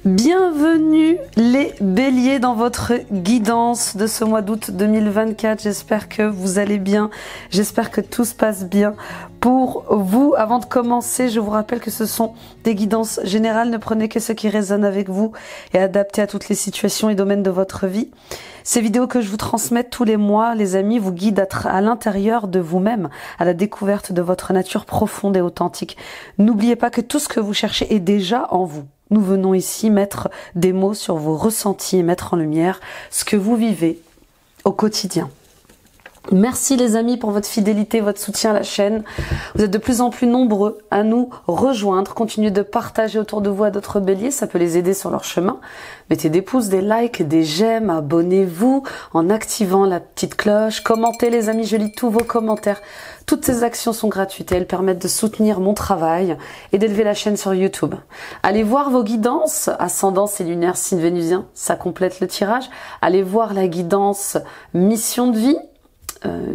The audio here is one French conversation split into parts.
Bienvenue les béliers dans votre guidance de ce mois d'août 2024. J'espère que vous allez bien, j'espère que tout se passe bien pour vous. Avant de commencer, je vous rappelle que ce sont des guidances générales. Ne prenez que ce qui résonne avec vous et adapté à toutes les situations et domaines de votre vie. Ces vidéos que je vous transmets tous les mois, les amis, vous guident à l'intérieur de vous-même, à la découverte de votre nature profonde et authentique. N'oubliez pas que tout ce que vous cherchez est déjà en vous. Nous venons ici mettre des mots sur vos ressentis et mettre en lumière ce que vous vivez au quotidien. Merci les amis pour votre fidélité, votre soutien à la chaîne. Vous êtes de plus en plus nombreux à nous rejoindre. Continuez de partager autour de vous à d'autres béliers, ça peut les aider sur leur chemin. Mettez des pouces, des likes, des j'aime, abonnez-vous en activant la petite cloche. Commentez les amis, je lis tous vos commentaires. Toutes ces actions sont gratuites et elles permettent de soutenir mon travail et d'élever la chaîne sur YouTube. Allez voir vos guidances, ascendance et lunaire signe vénusien, ça complète le tirage. Allez voir la guidance mission de vie.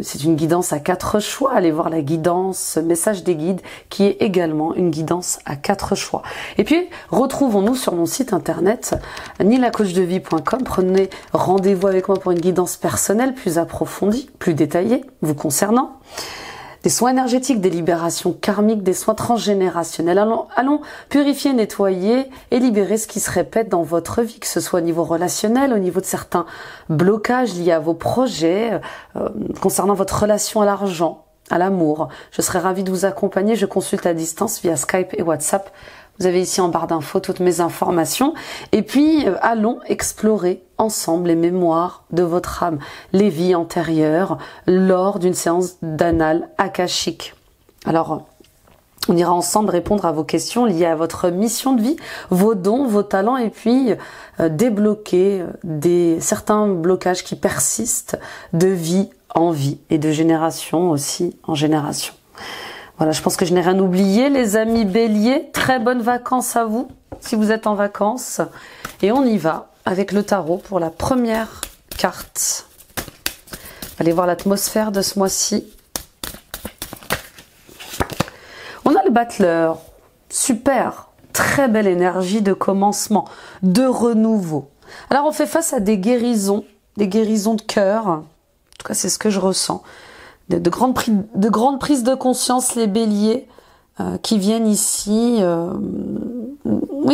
C'est une guidance à 4 choix. Allez voir la guidance message des guides qui est également une guidance à 4 choix. Et puis retrouvons-nous sur mon site internet nilacoachdevie.com. Prenez rendez-vous avec moi pour une guidance personnelle plus approfondie, plus détaillée vous concernant. Des soins énergétiques, des libérations karmiques, des soins transgénérationnels. Allons purifier, nettoyer et libérer ce qui se répète dans votre vie, que ce soit au niveau relationnel, au niveau de certains blocages liés à vos projets, concernant votre relation à l'argent, à l'amour. Je serai ravie de vous accompagner. Je consulte à distance via Skype et WhatsApp. Vous avez ici en barre d'infos toutes mes informations. Et puis, allons explorer ensemble les mémoires de votre âme, les vies antérieures, lors d'une séance d'annales akashique. Alors, on ira ensemble répondre à vos questions liées à votre mission de vie, vos dons, vos talents, et puis débloquer certains blocages qui persistent de vie en vie et de génération aussi en génération. Voilà, je pense que je n'ai rien oublié, les amis béliers. Très bonnes vacances à vous, si vous êtes en vacances. Et on y va avec le tarot pour la première carte. Allez voir l'atmosphère de ce mois-ci. On a le battleur. Super, très belle énergie de commencement, de renouveau. Alors on fait face à des guérisons de cœur. En tout cas, c'est ce que je ressens. De grandes prises de conscience, les béliers, qui viennent ici,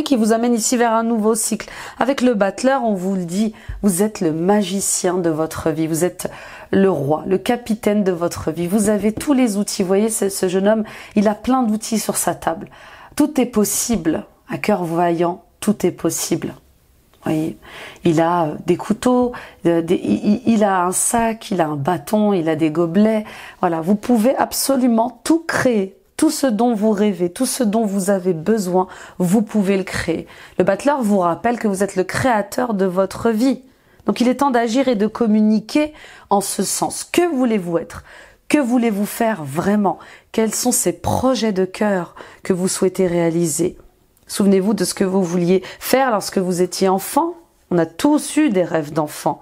qui vous amènent ici vers un nouveau cycle. Avec le battleur, on vous le dit, vous êtes le magicien de votre vie, vous êtes le roi, le capitaine de votre vie. Vous avez tous les outils. Vous voyez, ce jeune homme, il a plein d'outils sur sa table. Tout est possible. À cœur vaillant, tout est possible. Voyez, il a des couteaux, il a un sac, il a un bâton, il a des gobelets. Voilà, vous pouvez absolument tout créer. Tout ce dont vous rêvez, tout ce dont vous avez besoin, vous pouvez le créer. Le battleur vous rappelle que vous êtes le créateur de votre vie. Donc il est temps d'agir et de communiquer en ce sens. Que voulez-vous être? Que voulez-vous faire vraiment? Quels sont ces projets de cœur que vous souhaitez réaliser? Souvenez-vous de ce que vous vouliez faire lorsque vous étiez enfant. On a tous eu des rêves d'enfant.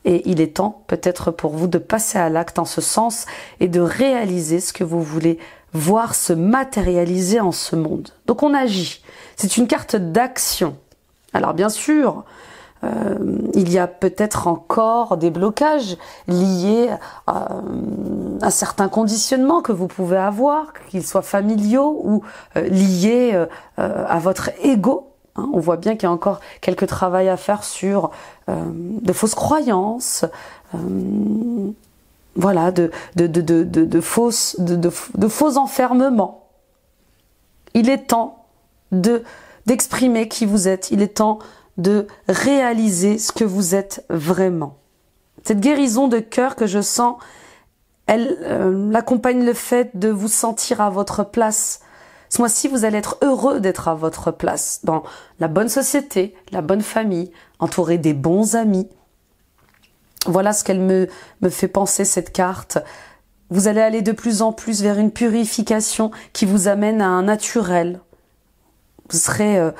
Et il est temps peut-être pour vous de passer à l'acte en ce sens et de réaliser ce que vous voulez voir se matérialiser en ce monde. Donc on agit. C'est une carte d'action. Alors bien sûr, il y a peut-être encore des blocages liés à certains conditionnements que vous pouvez avoir, qu'ils soient familiaux ou liés à votre ego. On voit bien qu'il y a encore quelques travail à faire sur de fausses croyances, voilà, de faux enfermements. Il est temps d'exprimer qui vous êtes. Il est temps de réaliser ce que vous êtes vraiment. Cette guérison de cœur que je sens, elle accompagne le fait de vous sentir à votre place. Ce mois-ci, vous allez être heureux d'être à votre place, dans la bonne société, la bonne famille, entouré des bons amis. Voilà ce qu'elle me fait penser, cette carte. Vous allez aller de plus en plus vers une purification qui vous amène à un naturel. Vous serez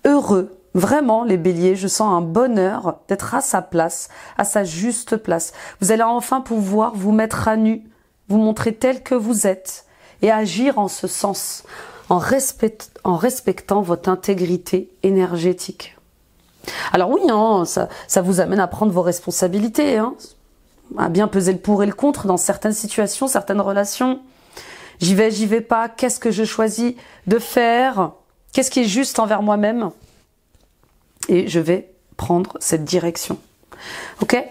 heureux. Vraiment, les béliers, je sens un bonheur d'être à sa place, à sa juste place. Vous allez enfin pouvoir vous mettre à nu, vous montrer tel que vous êtes et agir en ce sens. en respectant votre intégrité énergétique. Alors oui, hein, ça vous amène à prendre vos responsabilités, hein, à bien peser le pour et le contre dans certaines situations, certaines relations. J'y vais pas, qu'est-ce que je choisis de faire? Qu'est-ce qui est juste envers moi-même? Et je vais prendre cette direction. Ok?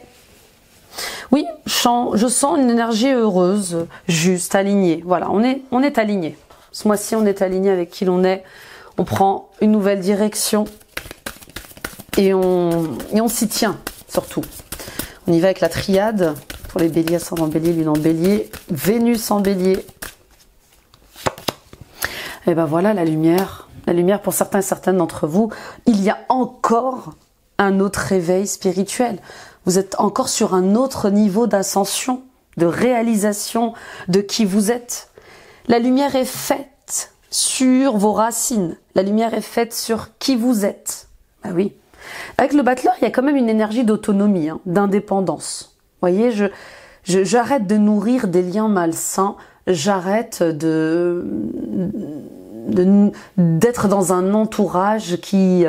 Oui, je sens une énergie heureuse, juste, alignée. Voilà, on est aligné. Ce mois-ci, on est aligné avec qui l'on est. On prend une nouvelle direction et on s'y tient, surtout. On y va avec la triade. Pour les béliers, ascendant bélier, lune en bélier, Vénus en bélier. Et ben voilà la lumière. La lumière pour certains et certaines d'entre vous. Il y a encore un autre réveil spirituel. Vous êtes encore sur un autre niveau d'ascension, de réalisation de qui vous êtes. La lumière est faite sur vos racines. La lumière est faite sur qui vous êtes. Ah oui. Avec le battleur, il y a quand même une énergie d'autonomie, hein, d'indépendance. Vous voyez, j'arrête de nourrir des liens malsains. J'arrête d'être dans un entourage qui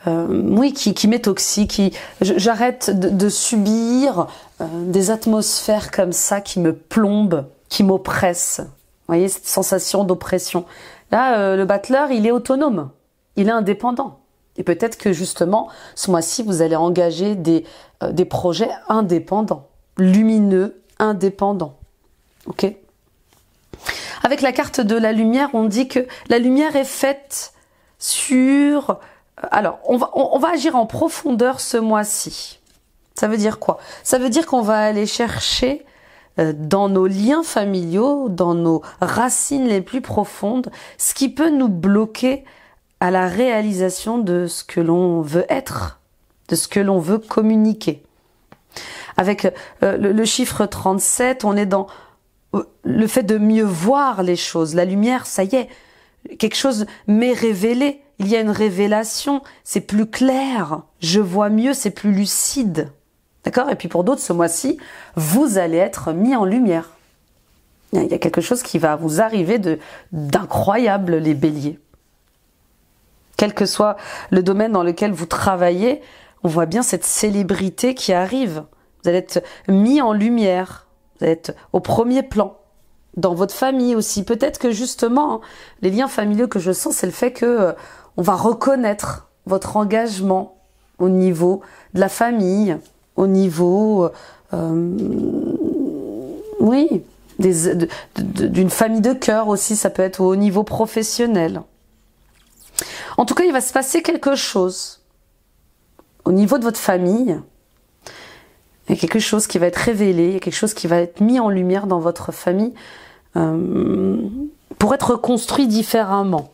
m'est toxique. J'arrête de subir des atmosphères comme ça qui me plombent, qui m'oppressent. Vous voyez, cette sensation d'oppression. Là, le battleur, il est autonome, il est indépendant. Et peut-être que justement, ce mois-ci, vous allez engager des projets indépendants, lumineux, indépendants. Ok ? Avec la carte de la lumière, on dit que la lumière est faite sur... Alors, on va agir en profondeur ce mois-ci. Ça veut dire quoi? Ça veut dire qu'on va aller chercher dans nos liens familiaux, dans nos racines les plus profondes, ce qui peut nous bloquer à la réalisation de ce que l'on veut être, de ce que l'on veut communiquer. Avec le chiffre 37, on est dans le fait de mieux voir les choses. La lumière, ça y est, quelque chose m'est révélé. Il y a une révélation, c'est plus clair, je vois mieux, c'est plus lucide. D'accord? Et puis pour d'autres, ce mois-ci, vous allez être mis en lumière. Il y a quelque chose qui va vous arriver d'incroyable, les béliers. Quel que soit le domaine dans lequel vous travaillez, on voit bien cette célébrité qui arrive. Vous allez être mis en lumière, vous allez être au premier plan. Dans votre famille aussi. Peut-être que justement, les liens familiaux que je sens, c'est le fait que on va reconnaître votre engagement au niveau de la famille, au niveau, oui, d'une famille de cœur aussi, ça peut être au niveau professionnel. En tout cas, il va se passer quelque chose au niveau de votre famille. Il y a quelque chose qui va être révélé, il y a quelque chose qui va être mis en lumière dans votre famille pour être construit différemment.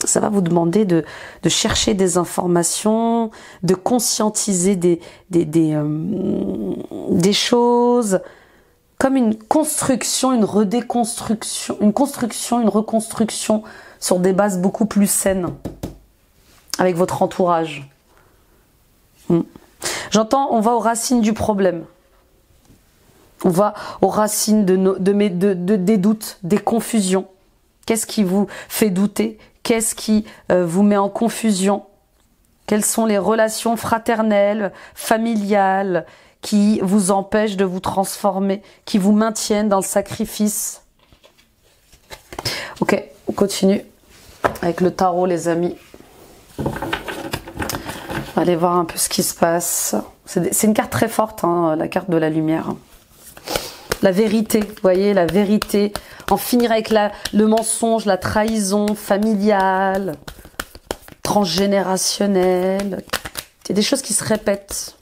Ça va vous demander de chercher des informations, de conscientiser des choses, comme une construction, une redéconstruction, une construction, une reconstruction sur des bases beaucoup plus saines avec votre entourage. J'entends, on va aux racines du problème. On va aux racines des doutes, des confusions. Qu'est-ce qui vous fait douter? Qu'est-ce qui vous met en confusion? Quelles sont les relations fraternelles, familiales, qui vous empêchent de vous transformer, qui vous maintiennent dans le sacrifice? Ok, on continue avec le tarot, les amis. Allez voir un peu ce qui se passe. C'est une carte très forte, hein, la carte de la lumière. La vérité, vous voyez, la vérité. En finir avec le mensonge, la trahison familiale, transgénérationnelle. Il y a des choses qui se répètent.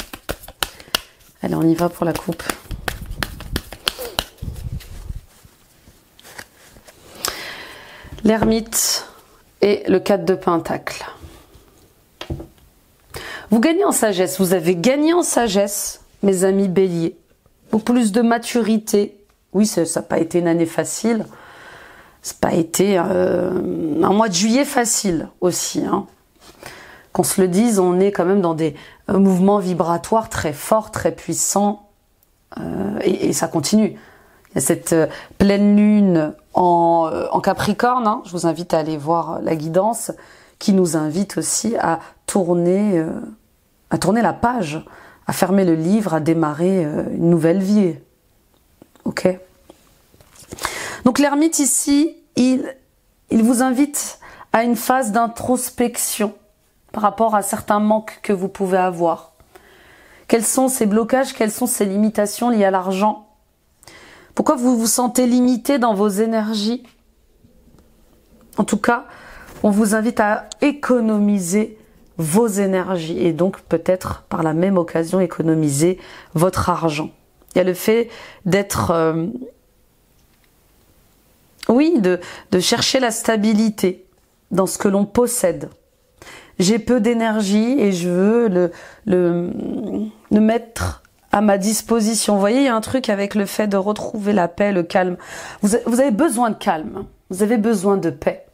Allez, on y va pour la coupe. L'ermite et le 4 de Pentacle. Vous gagnez en sagesse, vous avez gagné en sagesse, mes amis béliers. Beaucoup plus de maturité. Oui, ça n'a pas été une année facile. Ça n'a pas été un mois de juillet facile aussi. Hein. Qu'on se le dise, on est quand même dans des mouvements vibratoires très forts, très puissants. Et ça continue. Il y a cette pleine lune en Capricorne, hein. Je vous invite à aller voir la guidance qui nous invite aussi à tourner la page, à fermer le livre, à démarrer une nouvelle vie. Ok? Donc l'ermite ici, il vous invite à une phase d'introspection par rapport à certains manques que vous pouvez avoir. Quels sont ces blocages, quelles sont ces limitations liées à l'argent? Pourquoi vous vous sentez limité dans vos énergies? En tout cas, on vous invite à économiser vos énergies et donc peut-être par la même occasion économiser votre argent. Il y a le fait d'être... de chercher la stabilité dans ce que l'on possède. J'ai peu d'énergie et je veux le mettre à ma disposition. Vous voyez, il y a un truc avec le fait de retrouver la paix, le calme. Vous avez besoin de calme, vous avez besoin de paix.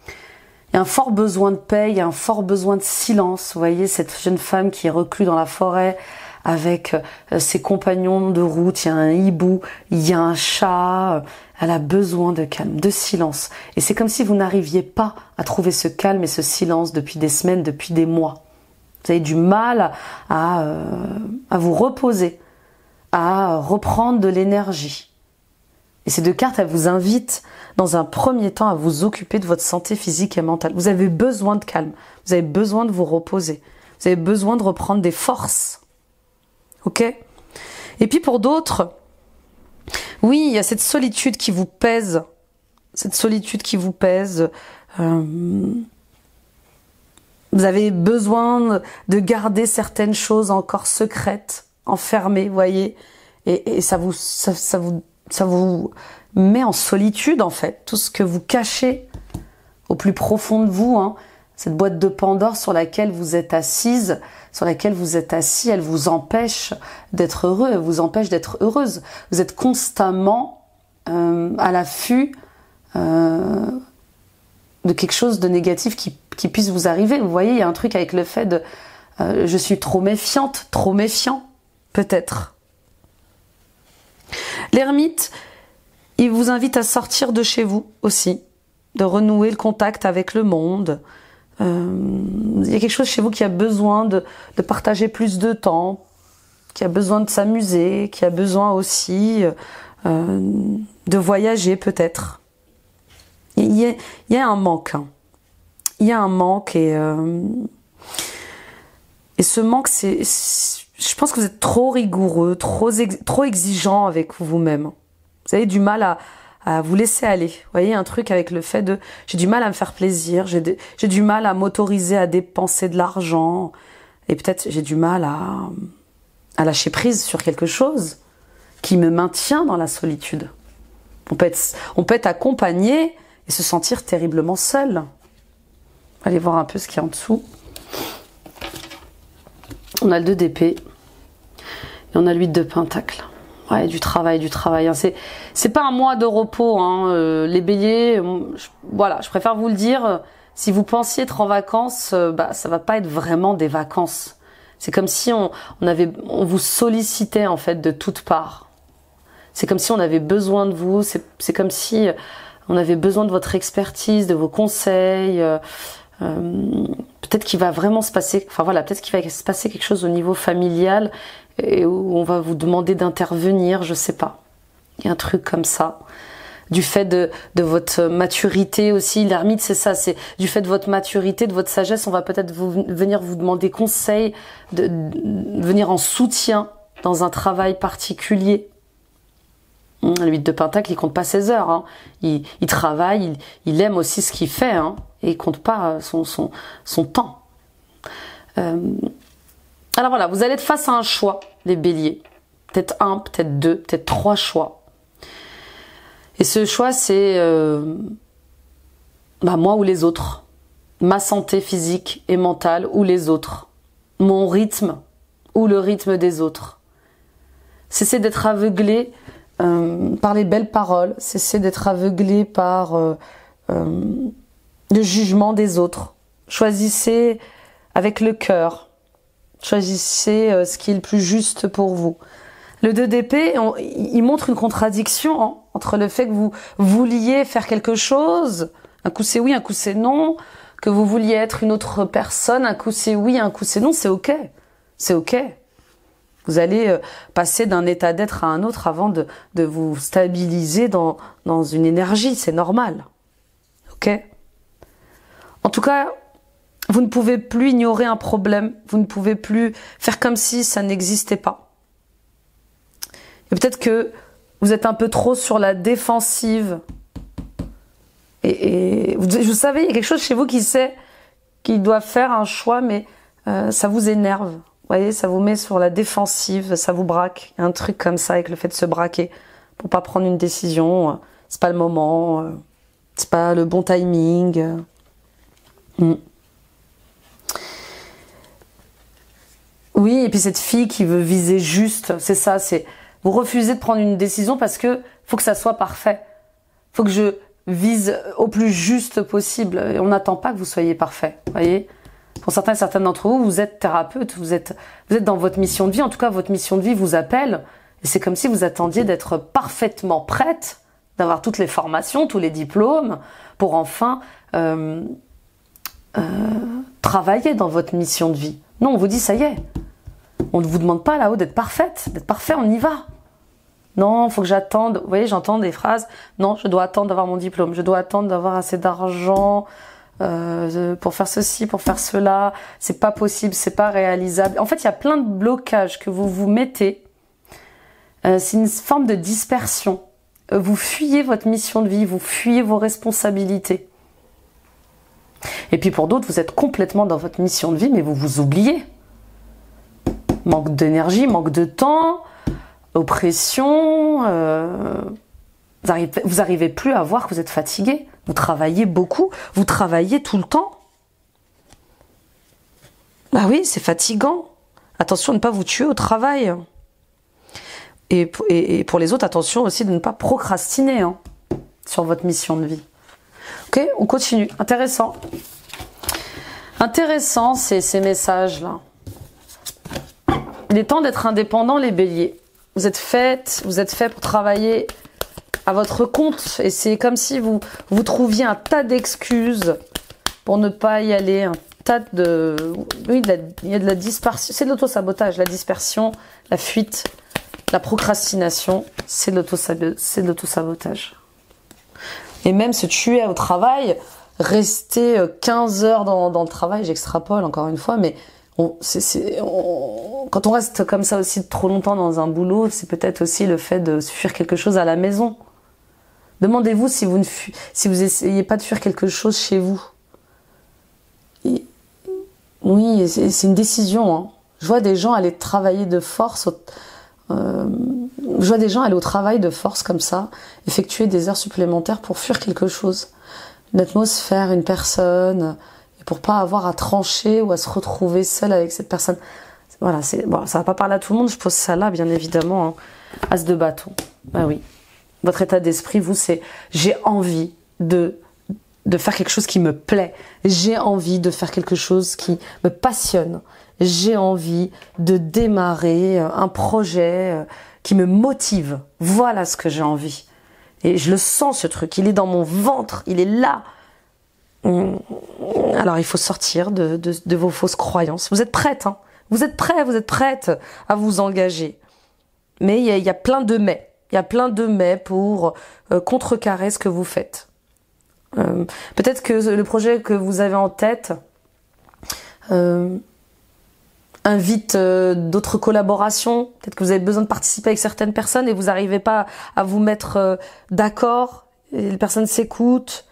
Il y a un fort besoin de paix, il y a un fort besoin de silence. Vous voyez, cette jeune femme qui est recluse dans la forêt avec ses compagnons de route, il y a un hibou, il y a un chat, elle a besoin de calme, de silence. Et c'est comme si vous n'arriviez pas à trouver ce calme et ce silence depuis des semaines, depuis des mois. Vous avez du mal à vous reposer, à reprendre de l'énergie. Et ces deux cartes, elles vous invitent dans un premier temps à vous occuper de votre santé physique et mentale. Vous avez besoin de calme, vous avez besoin de vous reposer, vous avez besoin de reprendre des forces. Ok? Et puis pour d'autres, oui, il y a cette solitude qui vous pèse. Cette solitude qui vous pèse. Vous avez besoin de garder certaines choses encore secrètes, enfermées, vous voyez. Et ça vous met en solitude, en fait. Tout ce que vous cachez au plus profond de vous, hein. Cette boîte de Pandore sur laquelle vous êtes assise, sur laquelle vous êtes assis, elle vous empêche d'être heureux, elle vous empêche d'être heureuse. Vous êtes constamment à l'affût de quelque chose de négatif qui puisse vous arriver. Vous voyez, il y a un truc avec le fait de je suis trop méfiante, trop méfiant, peut-être. L'ermite, il vous invite à sortir de chez vous aussi, de renouer le contact avec le monde. Il y a quelque chose chez vous qui a besoin de partager plus de temps, qui a besoin de s'amuser, qui a besoin aussi de voyager peut-être. Il y a un manque. Hein. Il y a un manque et ce manque, je pense que vous êtes trop rigoureux, trop exigeant avec vous-même. Vous avez du mal à vous laisser aller. Vous voyez, un truc avec le fait de... J'ai du mal à me faire plaisir, j'ai du mal à m'autoriser à dépenser de l'argent, et peut-être j'ai du mal à lâcher prise sur quelque chose qui me maintient dans la solitude. On peut être accompagné et se sentir terriblement seul. Allez voir un peu ce qu'il y a en dessous. On a le 2 d'épée et on a le 8 de pentacle. Ouais, du travail, hein. C'est pas un mois de repos, hein. Les béliers, voilà, je préfère vous le dire, si vous pensiez être en vacances, ça va pas être vraiment des vacances. C'est comme si on vous sollicitait en fait de toutes parts. C'est comme si on avait besoin de vous, c'est comme si on avait besoin de votre expertise, de vos conseils. Peut-être qu'il va vraiment se passer, peut-être qu'il va se passer quelque chose au niveau familial et où on va vous demander d'intervenir, je sais pas. Il y a un truc comme ça. Du fait de votre maturité aussi, l'ermite c'est ça, c'est du fait de votre maturité, de votre sagesse, on va peut-être venir vous demander conseil, de venir en soutien dans un travail particulier. Le 8 de pentacle, il compte pas ses heures, hein. Il travaille, il aime aussi ce qu'il fait, hein, et il compte pas son temps. Alors voilà, vous allez être face à un choix, les béliers. Peut-être 1, peut-être 2, peut-être 3 choix. Et ce choix, c'est moi ou les autres. Ma santé physique et mentale ou les autres. Mon rythme ou le rythme des autres. Cessez d'être aveuglé par les belles paroles. Cessez d'être aveuglé par le jugement des autres. Choisissez avec le cœur. Choisissez ce qui est le plus juste pour vous. Le 2 d'épée, il montre une contradiction hein, entre le fait que vous vouliez faire quelque chose, un coup c'est oui, un coup c'est non, que vous vouliez être une autre personne, un coup c'est oui, un coup c'est non, c'est ok. C'est ok. Vous allez passer d'un état d'être à un autre avant de vous stabiliser dans une énergie, c'est normal. Ok? En tout cas, vous ne pouvez plus ignorer un problème, vous ne pouvez plus faire comme si ça n'existait pas. Et peut-être que vous êtes un peu trop sur la défensive. Et vous savez, il y a quelque chose chez vous qui sait qu'il doit faire un choix, mais ça vous énerve. Vous voyez, ça vous met sur la défensive, ça vous braque. Il y a un truc comme ça avec le fait de se braquer pour pas prendre une décision. C'est pas le moment, c'est pas le bon timing. Oui, et puis cette fille qui veut viser juste, c'est ça, c'est vous refusez de prendre une décision parce que faut que ça soit parfait. Faut que je vise au plus juste possible. Et on n'attend pas que vous soyez parfait, voyez. Pour certains et certaines d'entre vous, vous êtes thérapeute, vous êtes dans votre mission de vie. En tout cas, votre mission de vie vous appelle. Et c'est comme si vous attendiez d'être parfaitement prête, d'avoir toutes les formations, tous les diplômes, pour enfin travailler dans votre mission de vie. Non, on vous dit, ça y est. On ne vous demande pas là-haut d'être parfaite. D'être parfait, on y va. Non, il faut que j'attende. Vous voyez, j'entends des phrases. Non, je dois attendre d'avoir mon diplôme. Je dois attendre d'avoir assez d'argent pour faire ceci, pour faire cela. C'est pas possible, c'est pas réalisable. En fait, il y a plein de blocages que vous vous mettez. C'est une forme de dispersion. Vous fuyez votre mission de vie, vous fuyez vos responsabilités. Et puis pour d'autres, vous êtes complètement dans votre mission de vie, mais vous vous oubliez. Manque d'énergie, manque de temps, oppression. Vous n'arrivez plus à voir que vous êtes fatigué. Vous travaillez beaucoup, vous travaillez tout le temps. Bah oui, c'est fatigant. Attention à ne pas vous tuer au travail. Et pour les autres, attention aussi de ne pas procrastiner hein, sur votre mission de vie. Ok, on continue. Intéressant. Intéressant ces messages-là. Il est temps d'être indépendant, les béliers. Vous êtes faits pour travailler à votre compte. Et c'est comme si vous trouviez un tas d'excuses pour ne pas y aller. Un tas de... Oui, il y a de la dispersion. C'est de l'autosabotage. La dispersion, la fuite, la procrastination, c'est de l'autosabotage. Et même se tuer au travail, rester 15 heures dans le travail, j'extrapole encore une fois, mais quand on reste comme ça aussi trop longtemps dans un boulot, c'est peut-être aussi le fait de fuir quelque chose à la maison. Demandez-vous si vous essayez pas de fuir quelque chose chez vous. Oui, c'est une décision. Hein. Je vois des gens aller travailler de force. Je vois des gens aller au travail de force comme ça, effectuer des heures supplémentaires pour fuir quelque chose. Une atmosphère, une personne, et pour pas avoir à trancher ou à se retrouver seul avec cette personne. Voilà, bon, ça va pas parler à tout le monde, je pose ça là, bien évidemment. Hein. As de bâton. Bah oui. Votre état d'esprit, vous, c'est j'ai envie de faire quelque chose qui me plaît. J'ai envie de faire quelque chose qui me passionne. J'ai envie de démarrer un projet qui me motive. Voilà ce que j'ai envie. Et je le sens, ce truc. Il est dans mon ventre. Il est là. Alors, il faut sortir de vos fausses croyances. Vous êtes prête, hein. Vous êtes prête à vous engager. Mais il y a plein de mais. Il y a plein de mais pour contrecarrer ce que vous faites. Peut-être que le projet que vous avez en tête invite d'autres collaborations. Peut-être que vous avez besoin de participer avec certaines personnes et vous n'arrivez pas à vous mettre d'accord. Les personnes s'écoutent.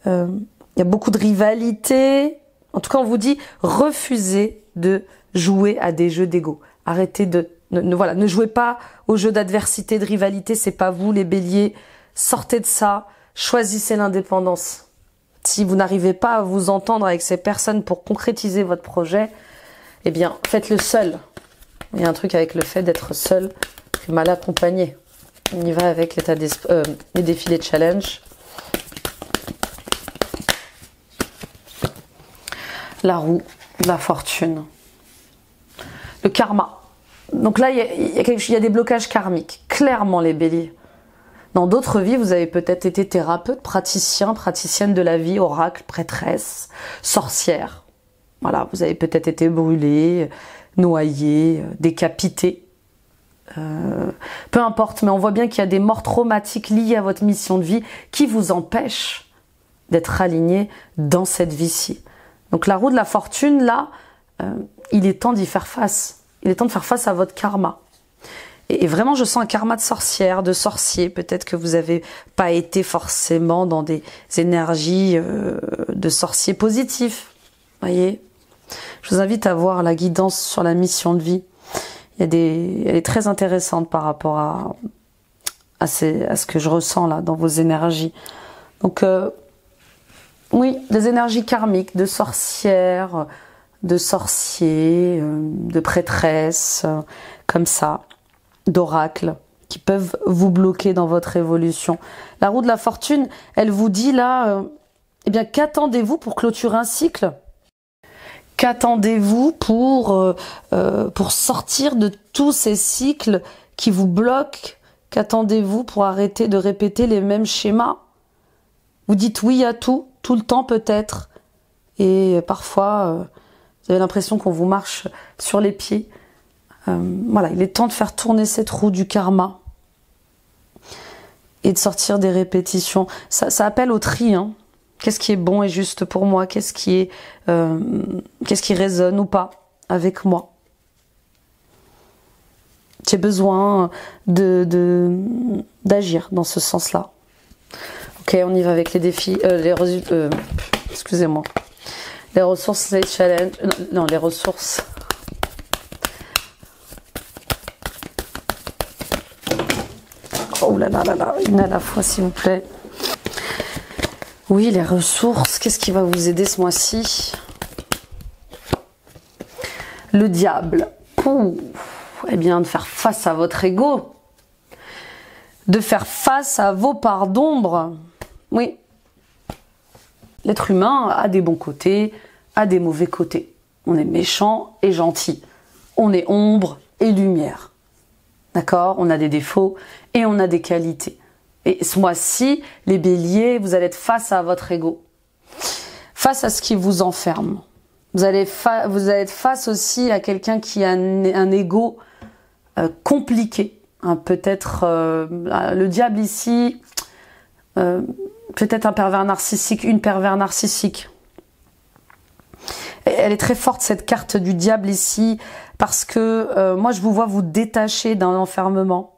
Il y a beaucoup de rivalité. En tout cas, on vous dit refusez de jouer à des jeux d'ego. Arrêtez ne jouez pas aux jeux d'adversité, de rivalité. C'est pas vous, les béliers. Sortez de ça. Choisissez l'indépendance. Si vous n'arrivez pas à vous entendre avec ces personnes pour concrétiser votre projet, eh bien, faites-le seul. Il y a un truc avec le fait d'être seul et mal accompagné. On y va avec les défis, les challenges. La roue de la fortune. Le karma. Donc là, il y a des blocages karmiques, clairement les béliers. Dans d'autres vies, vous avez peut-être été thérapeute, praticien, praticienne de la vie, oracle, prêtresse, sorcière. Voilà, vous avez peut-être été brûlé, noyé, décapité. Peu importe, mais on voit bien qu'il y a des morts traumatiques liées à votre mission de vie qui vous empêchent d'être aligné dans cette vie-ci. Donc la roue de la fortune, là, il est temps d'y faire face. Il est temps de faire face à votre karma. Et vraiment, je sens un karma de sorcière, de sorcier. Peut-être que vous n'avez pas été forcément dans des énergies de sorcier positifs. Voyez, je vous invite à voir la guidance sur la mission de vie. Elle est très intéressante par rapport à ce que je ressens là dans vos énergies. Donc, oui, des énergies karmiques, de sorcières, de sorciers, de prêtresses, comme ça, d'oracles, qui peuvent vous bloquer dans votre évolution. La roue de la fortune, elle vous dit là, eh bien, qu'attendez-vous pour clôturer un cycle ? Qu'attendez-vous pour sortir de tous ces cycles qui vous bloquent? Qu'attendez-vous pour arrêter de répéter les mêmes schémas? Vous dites oui à tout le temps peut-être. Et parfois, vous avez l'impression qu'on vous marche sur les pieds. Voilà, il est temps de faire tourner cette roue du karma. Et de sortir des répétitions. Ça appelle au tri, hein. Qu'est-ce qui est bon et juste pour moi? Qu'est-ce qui résonne ou pas avec moi? J'ai besoin d'agir dans ce sens-là. Ok, on y va avec les défis, excusez-moi. Les ressources, les challenges, non, les ressources. Oh là là là là, une à la fois s'il vous plaît. Oui, les ressources, qu'est-ce qui va vous aider ce mois-ci? Le diable. Ouh. Eh bien, de faire face à votre ego. De faire face à vos parts d'ombre. Oui. L'être humain a des bons côtés, a des mauvais côtés. On est méchant et gentil. On est ombre et lumière. D'accord? On a des défauts et on a des qualités. Et ce mois-ci, les béliers, vous allez être face à votre ego. Face à ce qui vous enferme. Vous allez être face aussi à quelqu'un qui a un ego compliqué. Hein, peut-être le diable ici, peut-être un pervers narcissique, une pervers narcissique. Et elle est très forte cette carte du diable ici parce que moi je vous vois vous détacher d'un enfermement,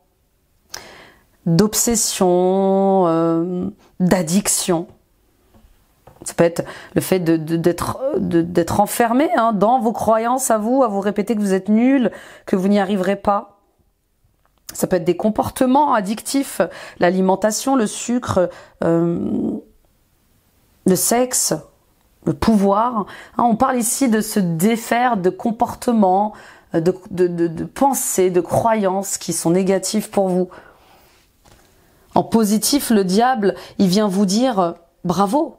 d'obsession, d'addiction. Ça peut être le fait d'être enfermé hein, dans vos croyances à vous répéter que vous êtes nul, que vous n'y arriverez pas. Ça peut être des comportements addictifs, l'alimentation, le sucre, le sexe, le pouvoir. Hein, on parle ici de se défaire de comportements, de pensées, de croyances qui sont négatives pour vous. En positif, le diable, il vient vous dire bravo.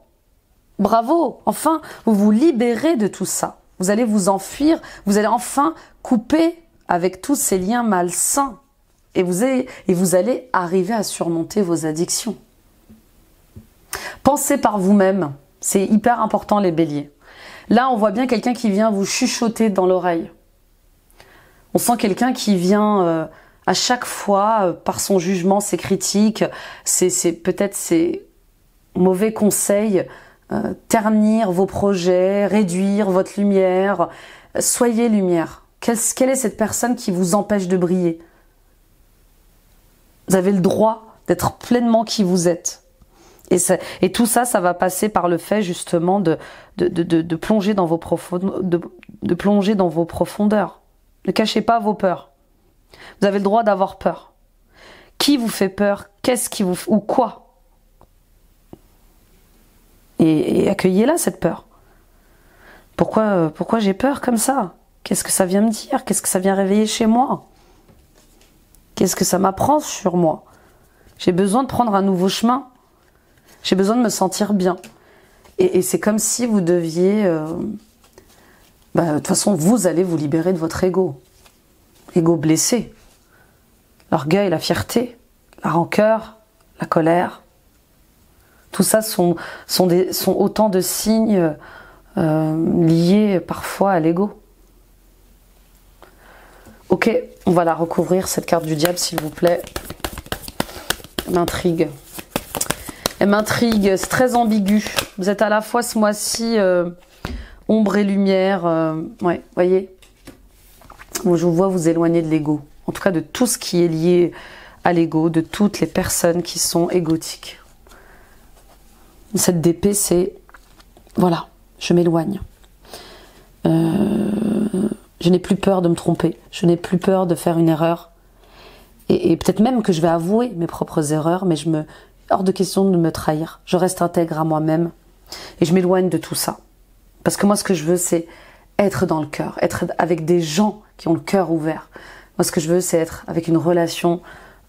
Bravo, enfin, vous vous libérez de tout ça. Vous allez vous enfuir, vous allez enfin couper avec tous ces liens malsains. Et vous allez arriver à surmonter vos addictions. Pensez par vous-même. C'est hyper important les béliers. Là, on voit bien quelqu'un qui vient vous chuchoter dans l'oreille. On sent quelqu'un qui vient à chaque fois, par son jugement, ses critiques, peut-être ses mauvais conseils, ternir vos projets, réduire votre lumière. Soyez lumière. Quelle est cette personne qui vous empêche de briller? Vous avez le droit d'être pleinement qui vous êtes. Et tout ça, ça va passer par le fait justement de plonger dans vos plonger dans vos profondeurs. Ne cachez pas vos peurs. Vous avez le droit d'avoir peur. Qui vous fait peur? Qu'est-ce qui vous ou quoi? Et accueillez-la cette peur. Pourquoi j'ai peur comme ça? Qu'est-ce que ça vient me dire? Qu'est-ce que ça vient réveiller chez moi? Qu'est-ce que ça m'apprend sur moi? J'ai besoin de prendre un nouveau chemin. J'ai besoin de me sentir bien. Et c'est comme si vous deviez... de toute façon, vous allez vous libérer de votre ego. ego blessé, l'orgueil, la fierté, la rancœur, la colère. Tout ça sont autant de signes liés parfois à l'ego. Ok, on va la recouvrir, cette carte du diable, s'il vous plaît. Elle m'intrigue. Elle m'intrigue, c'est très ambigu. Vous êtes à la fois ce mois-ci ombre et lumière. Ouais, voyez. Je vous vois vous éloigner de l'ego. En tout cas, de tout ce qui est lié à l'ego, de toutes les personnes qui sont égotiques. Cette d'épée, c'est... Voilà, je m'éloigne. Je n'ai plus peur de me tromper. Je n'ai plus peur de faire une erreur. Et peut-être même que je vais avouer mes propres erreurs, mais hors de question de me trahir. Je reste intègre à moi-même. Et je m'éloigne de tout ça. Parce que moi, ce que je veux, c'est être dans le cœur. Être avec des gens qui ont le cœur ouvert. Moi, ce que je veux, c'est être avec une relation...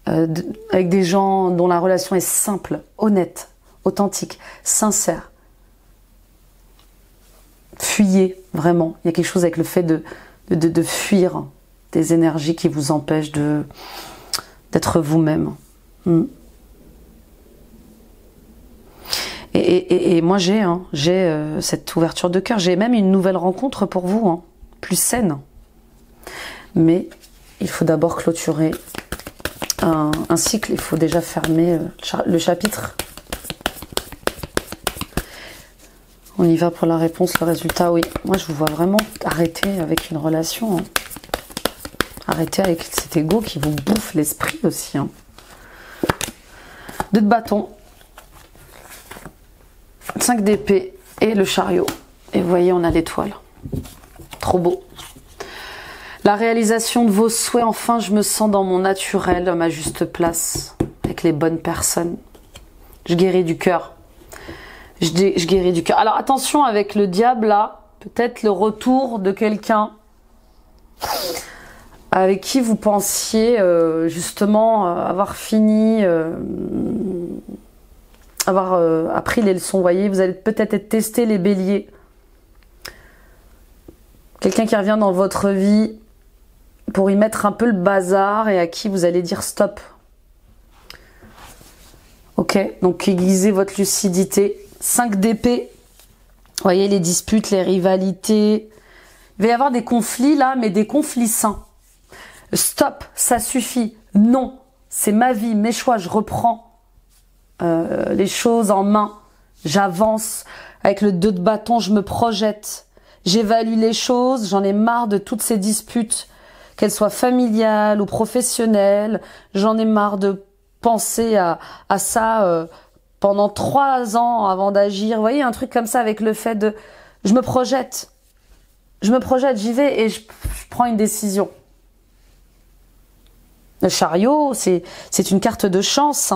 avec des gens dont la relation est simple, honnête, authentique, sincère. Fuyez, vraiment. Il y a quelque chose avec le fait de fuir des énergies qui vous empêchent d'être vous-même. Et moi, j'ai cette ouverture de cœur. J'ai même une nouvelle rencontre pour vous, plus saine. Mais il faut d'abord clôturer un cycle. Il faut déjà fermer le chapitre. On y va pour la réponse, le résultat, oui. Moi, je vous vois vraiment arrêter avec une relation. Arrêter avec cet ego qui vous bouffe l'esprit aussi. 2 de bâton. 5 d'épée et le chariot. Et vous voyez, on a l'étoile. Trop beau. La réalisation de vos souhaits, enfin, je me sens dans mon naturel, à ma juste place, avec les bonnes personnes. Je guéris du cœur. Je guéris du cœur. Alors attention avec le diable là, peut-être le retour de quelqu'un avec qui vous pensiez justement avoir fini, avoir appris les leçons. Vous voyez, vous allez peut-être être testé les béliers. Quelqu'un qui revient dans votre vie pour y mettre un peu le bazar et à qui vous allez dire stop. Ok, donc aiguisez votre lucidité. 5 d'épée, vous voyez les disputes, les rivalités. Il va y avoir des conflits là, mais des conflits sains. Stop, ça suffit. Non, c'est ma vie, mes choix, je reprends les choses en main. J'avance. Avec le 2 de bâton, je me projette. J'évalue les choses, j'en ai marre de toutes ces disputes, qu'elles soient familiales ou professionnelles. J'en ai marre de penser à ça pendant 3 ans avant d'agir. Vous voyez, un truc comme ça avec le fait de... Je me projette, j'y vais et je prends une décision. Le chariot, c'est une carte de chance.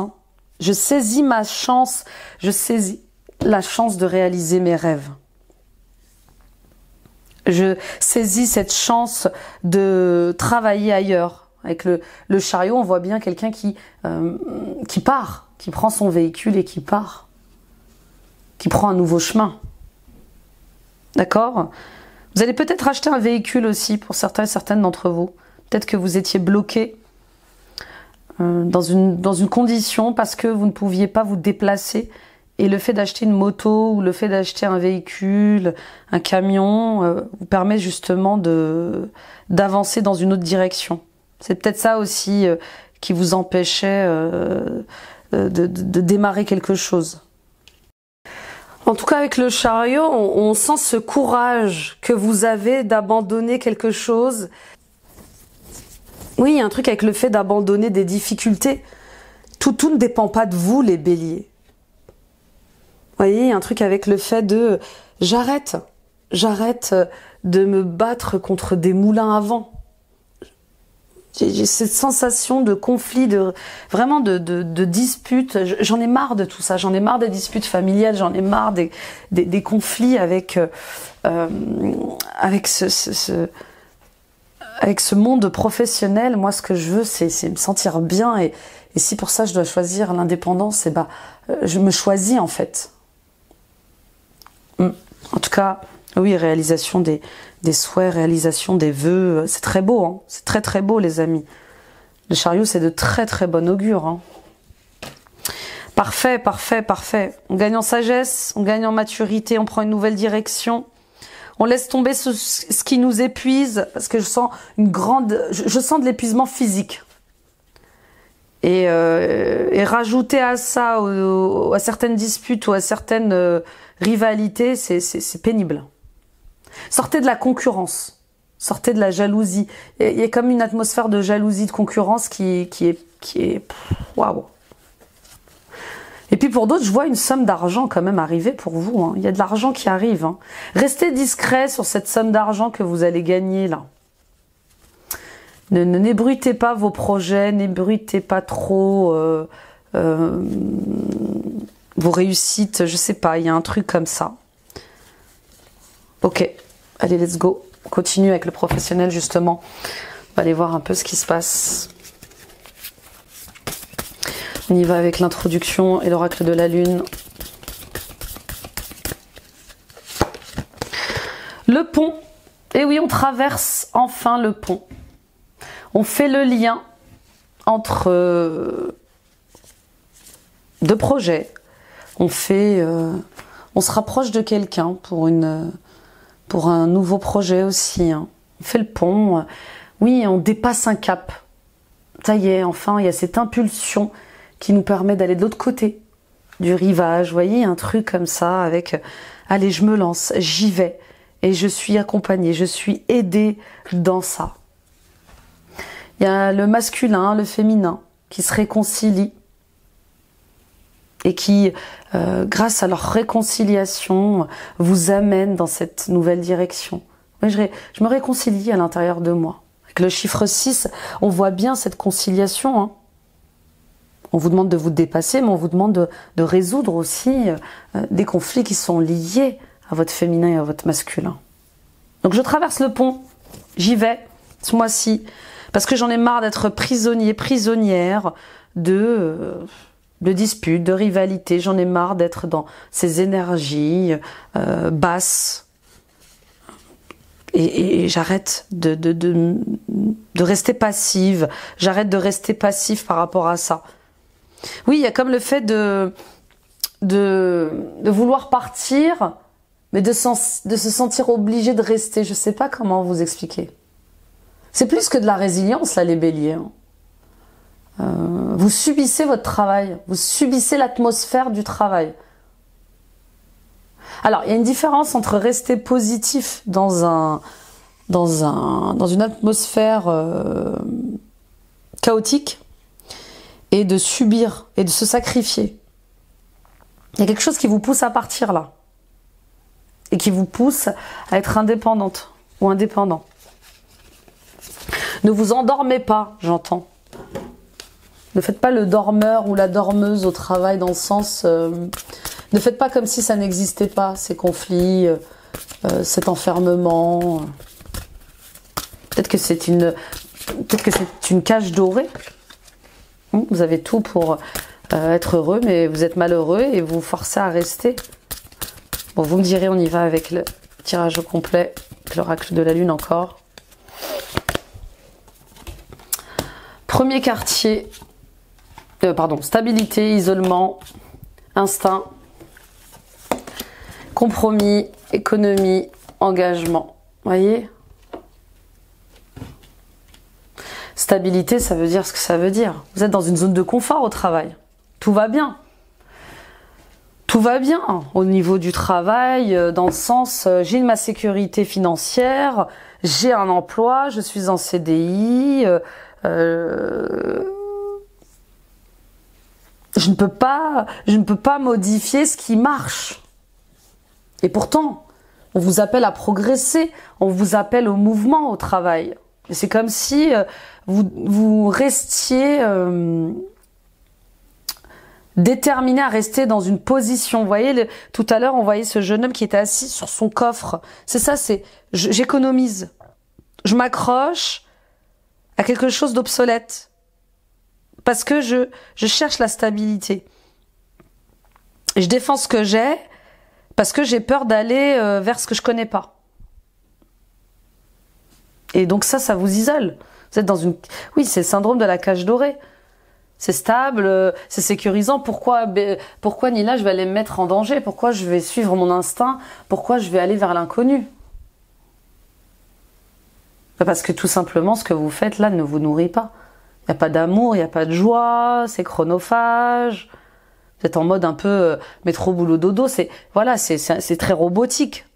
Je saisis ma chance, je saisis la chance de réaliser mes rêves. Je saisis cette chance de travailler ailleurs. Avec le chariot, on voit bien quelqu'un qui part, qui prend son véhicule et qui part, qui prend un nouveau chemin. D'accord? Vous allez peut-être acheter un véhicule aussi pour certains et certaines d'entre vous. Peut-être que vous étiez bloqué dans une condition parce que vous ne pouviez pas vous déplacer. Et le fait d'acheter une moto ou le fait d'acheter un véhicule, un camion, vous permet justement d'avancer dans une autre direction. C'est peut-être ça aussi qui vous empêchait de démarrer quelque chose. En tout cas, avec le chariot, on sent ce courage que vous avez d'abandonner quelque chose. Oui, il y a un truc avec le fait d'abandonner des difficultés. Tout ne dépend pas de vous, les béliers. Vous voyez, il y a un truc avec le fait de... J'arrête de me battre contre des moulins à vent. J'ai cette sensation de conflit, vraiment de disputes. J'en ai marre de tout ça. J'en ai marre des disputes familiales. J'en ai marre des conflits avec ce monde professionnel. Moi, ce que je veux, c'est me sentir bien. Et si pour ça, je dois choisir l'indépendance, je me choisis en fait. En tout cas, Oui, réalisation des souhaits, réalisation des vœux, c'est très beau, hein. C'est très très beau les amis. Le chariot, c'est de très très bon augure, hein. Parfait, parfait, parfait. On gagne en sagesse, on gagne en maturité, on prend une nouvelle direction. On laisse tomber ce qui nous épuise, parce que je sens je sens de l'épuisement physique. Et rajouter à ça, à certaines disputes ou à certaines rivalités, c'est pénible. Sortez de la concurrence, sortez de la jalousie. Il y a comme une atmosphère de jalousie, de concurrence qui est waouh. Et puis pour d'autres, je vois une somme d'argent quand même arriver pour vous, hein. Il y a de l'argent qui arrive, hein. Restez discret sur cette somme d'argent que vous allez gagner là. N'ébruitez pas vos projets, n'ébruitez pas trop vos réussites, je sais pas, il y a un truc comme ça. Ok, allez, let's go. On continue avec le professionnel justement. On va aller voir un peu ce qui se passe. On y va avec l'introduction et l'oracle de la lune. Le pont. Et oui, on traverse enfin le pont. On fait le lien entre deux projets. On se rapproche de quelqu'un pour un nouveau projet aussi, hein. On fait le pont. Oui, on dépasse un cap. Ça y est, enfin, il y a cette impulsion qui nous permet d'aller de l'autre côté du rivage. Vous voyez, un truc comme ça avec allez, je me lance, j'y vais. Et je suis accompagnée, je suis aidée dans ça. Il y a le masculin, le féminin qui se réconcilient et qui, grâce à leur réconciliation, vous amènent dans cette nouvelle direction. Moi, je me réconcilie à l'intérieur de moi. Avec le chiffre 6, on voit bien cette conciliation, hein. On vous demande de vous dépasser, mais on vous demande de résoudre aussi des conflits qui sont liés à votre féminin et à votre masculin. Donc je traverse le pont, j'y vais ce mois-ci, parce que j'en ai marre d'être prisonnier, prisonnière de disputes, de rivalités. J'en ai marre d'être dans ces énergies basses. Et j'arrête de rester passive. J'arrête de rester passif par rapport à ça. Oui, il y a comme le fait de vouloir partir, mais de se sentir obligé de rester. Je ne sais pas comment vous expliquer. C'est plus que de la résilience, là, les béliers, hein. Vous subissez votre travail, vous subissez l'atmosphère du travail. Alors, il y a une différence entre rester positif dans une atmosphère chaotique et de subir et de se sacrifier. Il y a quelque chose qui vous pousse à partir là et qui vous pousse à être indépendante ou indépendant. Ne vous endormez pas, j'entends. Ne faites pas le dormeur ou la dormeuse au travail dans le sens... ne faites pas comme si ça n'existait pas, ces conflits, cet enfermement. Peut-être que c'est une cage dorée. Vous avez tout pour être heureux, mais vous êtes malheureux et vous vous forcez à rester. Bon, vous me direz, on y va avec le tirage au complet, l'oracle de la lune encore. Premier quartier, stabilité, isolement, instinct, compromis, économie, engagement. Voyez ? Stabilité, ça veut dire ce que ça veut dire. Vous êtes dans une zone de confort au travail. Tout va bien. Tout va bien au niveau du travail, dans le sens, j'ai ma sécurité financière, j'ai un emploi, je suis en CDI, je ne peux pas modifier ce qui marche. Et pourtant, on vous appelle à progresser, on vous appelle au mouvement au travail. Et c'est comme si vous restiez déterminé à rester dans une position. Vous voyez, tout à l'heure, on voyait ce jeune homme qui était assis sur son coffre. C'est ça, j'économise. Je m'accroche à quelque chose d'obsolète. Parce que je cherche la stabilité. Je défends ce que j'ai, Parce que j'ai peur d'aller vers ce que je connais pas. Et donc ça vous isole. Vous êtes dans une... Oui, c'est le syndrome de la cage dorée. C'est stable, c'est sécurisant. Pourquoi Nila, je vais aller me mettre en danger? Pourquoi je vais suivre mon instinct? Pourquoi je vais aller vers l'inconnu? Parce que tout simplement, ce que vous faites là ne vous nourrit pas. Il n'y a pas d'amour, il n'y a pas de joie, c'est chronophage. Vous êtes en mode un peu métro boulot dodo. C'est très robotique.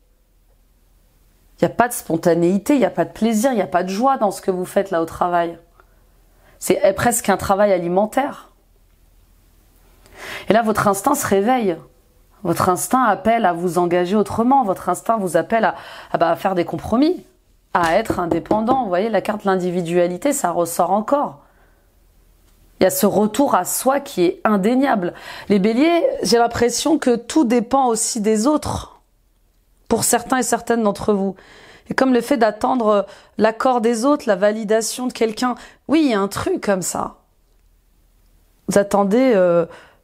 Il n'y a pas de spontanéité, il n'y a pas de plaisir, il n'y a pas de joie dans ce que vous faites là au travail. C'est presque un travail alimentaire. Et là, votre instinct se réveille. Votre instinct appelle à vous engager autrement. Votre instinct vous appelle à faire des compromis, à être indépendant. Vous voyez, la carte de l'individualité, ça ressort encore. Il y a ce retour à soi qui est indéniable. Les béliers, j'ai l'impression que tout dépend aussi des autres. Pour certains et certaines d'entre vous. Et comme le fait d'attendre l'accord des autres, la validation de quelqu'un. Oui, il y a un truc comme ça. Vous attendez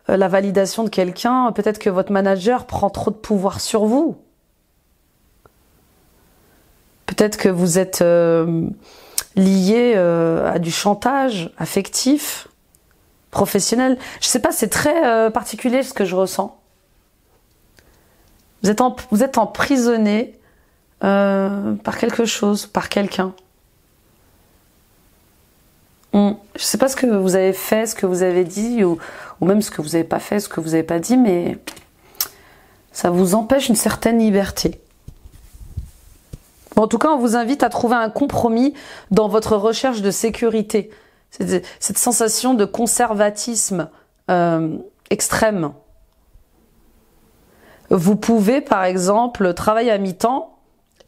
la validation de quelqu'un. Peut-être que votre manager prend trop de pouvoir sur vous. Peut-être que vous êtes lié à du chantage affectif, professionnel. Je sais pas, c'est très particulier ce que je ressens. Vous êtes emprisonné par quelque chose, par quelqu'un. Je sais pas ce que vous avez fait, ce que vous avez dit, ou même ce que vous n'avez pas fait, ce que vous n'avez pas dit, mais ça vous empêche une certaine liberté. Bon, en tout cas, on vous invite à trouver un compromis dans votre recherche de sécurité. Cette sensation de conservatisme extrême. Vous pouvez, par exemple, travailler à mi-temps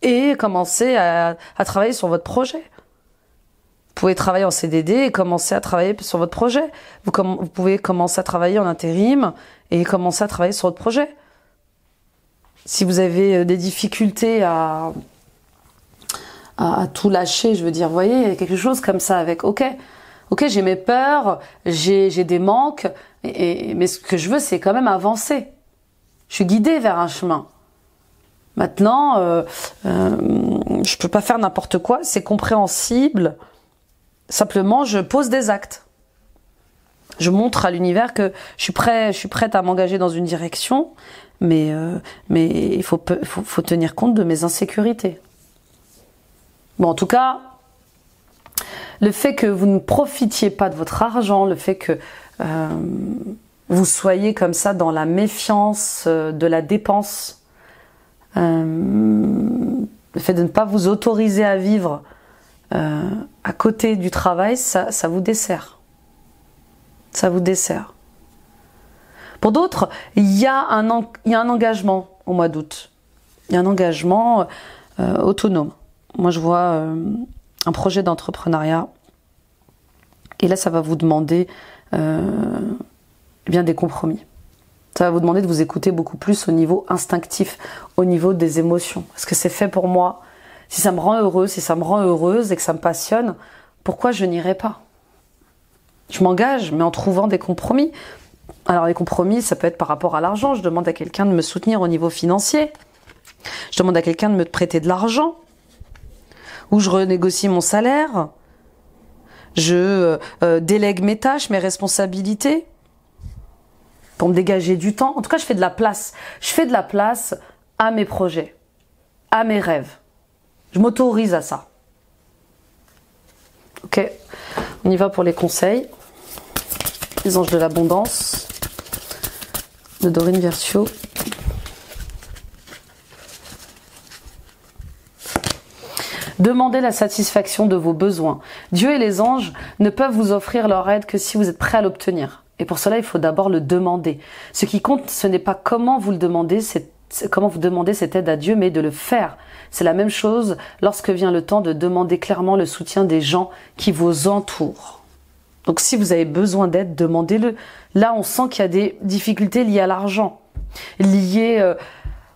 et commencer à travailler sur votre projet. Vous pouvez travailler en CDD et commencer à travailler sur votre projet. Vous pouvez commencer à travailler en intérim et commencer à travailler sur votre projet. Si vous avez des difficultés à tout lâcher, je veux dire, vous voyez, il y a quelque chose comme ça avec, ok, j'ai mes peurs, j'ai des manques, mais ce que je veux, c'est quand même avancer. Je suis guidée vers un chemin. Maintenant, je peux pas faire n'importe quoi, c'est compréhensible. Simplement, je pose des actes. Je montre à l'univers que je suis prête à m'engager dans une direction, mais il faut tenir compte de mes insécurités. Bon, en tout cas, le fait que vous ne profitiez pas de votre argent, le fait que vous soyez comme ça dans la méfiance de la dépense, le fait de ne pas vous autoriser à vivre à côté du travail, ça vous dessert. Ça vous dessert. Pour d'autres, il y a un engagement au mois d'août. Il y a un engagement autonome. Moi, je vois un projet d'entrepreneuriat. Et là, ça va vous demander des compromis. Ça va vous demander de vous écouter beaucoup plus au niveau instinctif, au niveau des émotions. Est-ce que c'est fait pour moi? Si ça me rend heureux, si ça me rend heureuse et que ça me passionne, pourquoi je n'irai pas? Je m'engage, mais en trouvant des compromis. Alors les compromis, ça peut être par rapport à l'argent. Je demande à quelqu'un de me soutenir au niveau financier. Je demande à quelqu'un de me prêter de l'argent. Ou je renégocie mon salaire. Je délègue mes tâches, mes responsabilités. Pour me dégager du temps. En tout cas, je fais de la place. Je fais de la place à mes projets, à mes rêves. Je m'autorise à ça. Ok, on y va pour les conseils. Les anges de l'abondance de Dorine Virtue. Demandez la satisfaction de vos besoins. Dieu et les anges ne peuvent vous offrir leur aide que si vous êtes prêt à l'obtenir. Et pour cela, il faut d'abord le demander. Ce qui compte, ce n'est pas comment vous le demandez, c'est comment vous demandez cette aide à Dieu, mais de le faire. C'est la même chose lorsque vient le temps de demander clairement le soutien des gens qui vous entourent. Donc si vous avez besoin d'aide, demandez-le. Là, on sent qu'il y a des difficultés liées à l'argent, liées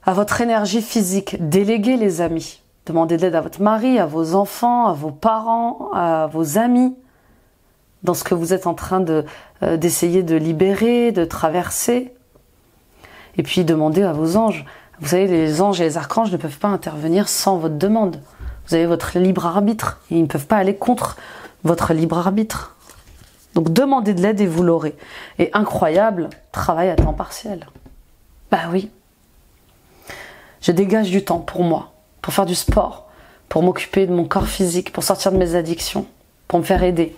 à votre énergie physique. Déléguez les amis. Demandez de l'aide à votre mari, à vos enfants, à vos parents, à vos amis. Dans ce que vous êtes en train d'essayer de libérer, de traverser. Et puis demandez à vos anges. Vous savez, les anges et les archanges ne peuvent pas intervenir sans votre demande. Vous avez votre libre arbitre. Ils ne peuvent pas aller contre votre libre arbitre. Donc demandez de l'aide et vous l'aurez. Et incroyable, travail à temps partiel. Bah oui. Je dégage du temps pour moi, pour faire du sport, pour m'occuper de mon corps physique, pour sortir de mes addictions, pour me faire aider.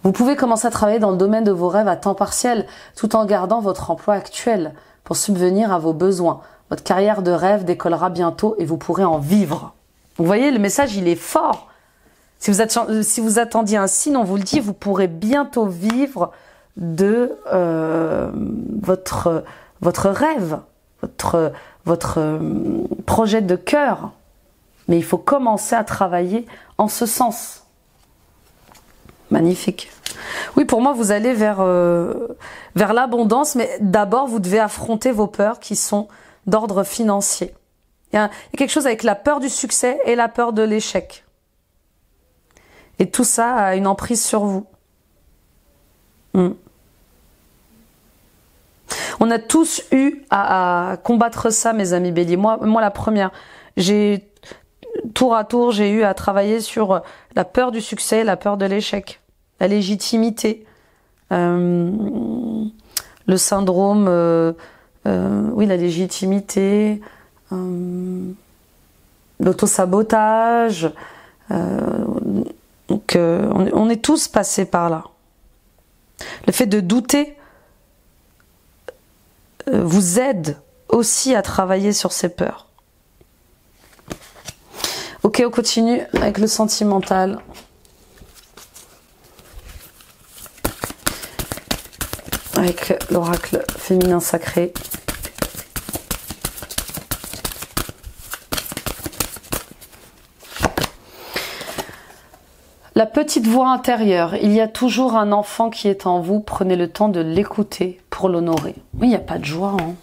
Vous pouvez commencer à travailler dans le domaine de vos rêves à temps partiel, tout en gardant votre emploi actuel, pour subvenir à vos besoins. Votre carrière de rêve décollera bientôt et vous pourrez en vivre. Vous voyez, le message, il est fort. Si vous attendiez un signe, on vous le dit, vous pourrez bientôt vivre de votre rêve, votre projet de cœur. Mais il faut commencer à travailler en ce sens. Magnifique. Oui, pour moi, vous allez vers l'abondance, mais d'abord, vous devez affronter vos peurs qui sont d'ordre financier. Il y a quelque chose avec la peur du succès et la peur de l'échec. Et tout ça a une emprise sur vous. On a tous eu à combattre ça, mes amis béliers. Moi, la première. Tour à tour, j'ai eu à travailler sur la peur du succès, la peur de l'échec, la légitimité, le syndrome, oui, la légitimité, l'autosabotage. Donc, on est tous passés par là. Le fait de douter vous aide aussi à travailler sur ces peurs. Ok, on continue avec le sentimental. Avec l'oracle féminin sacré. La petite voix intérieure, il y a toujours un enfant qui est en vous, prenez le temps de l'écouter pour l'honorer. Oui, il n'y a pas de joie, hein.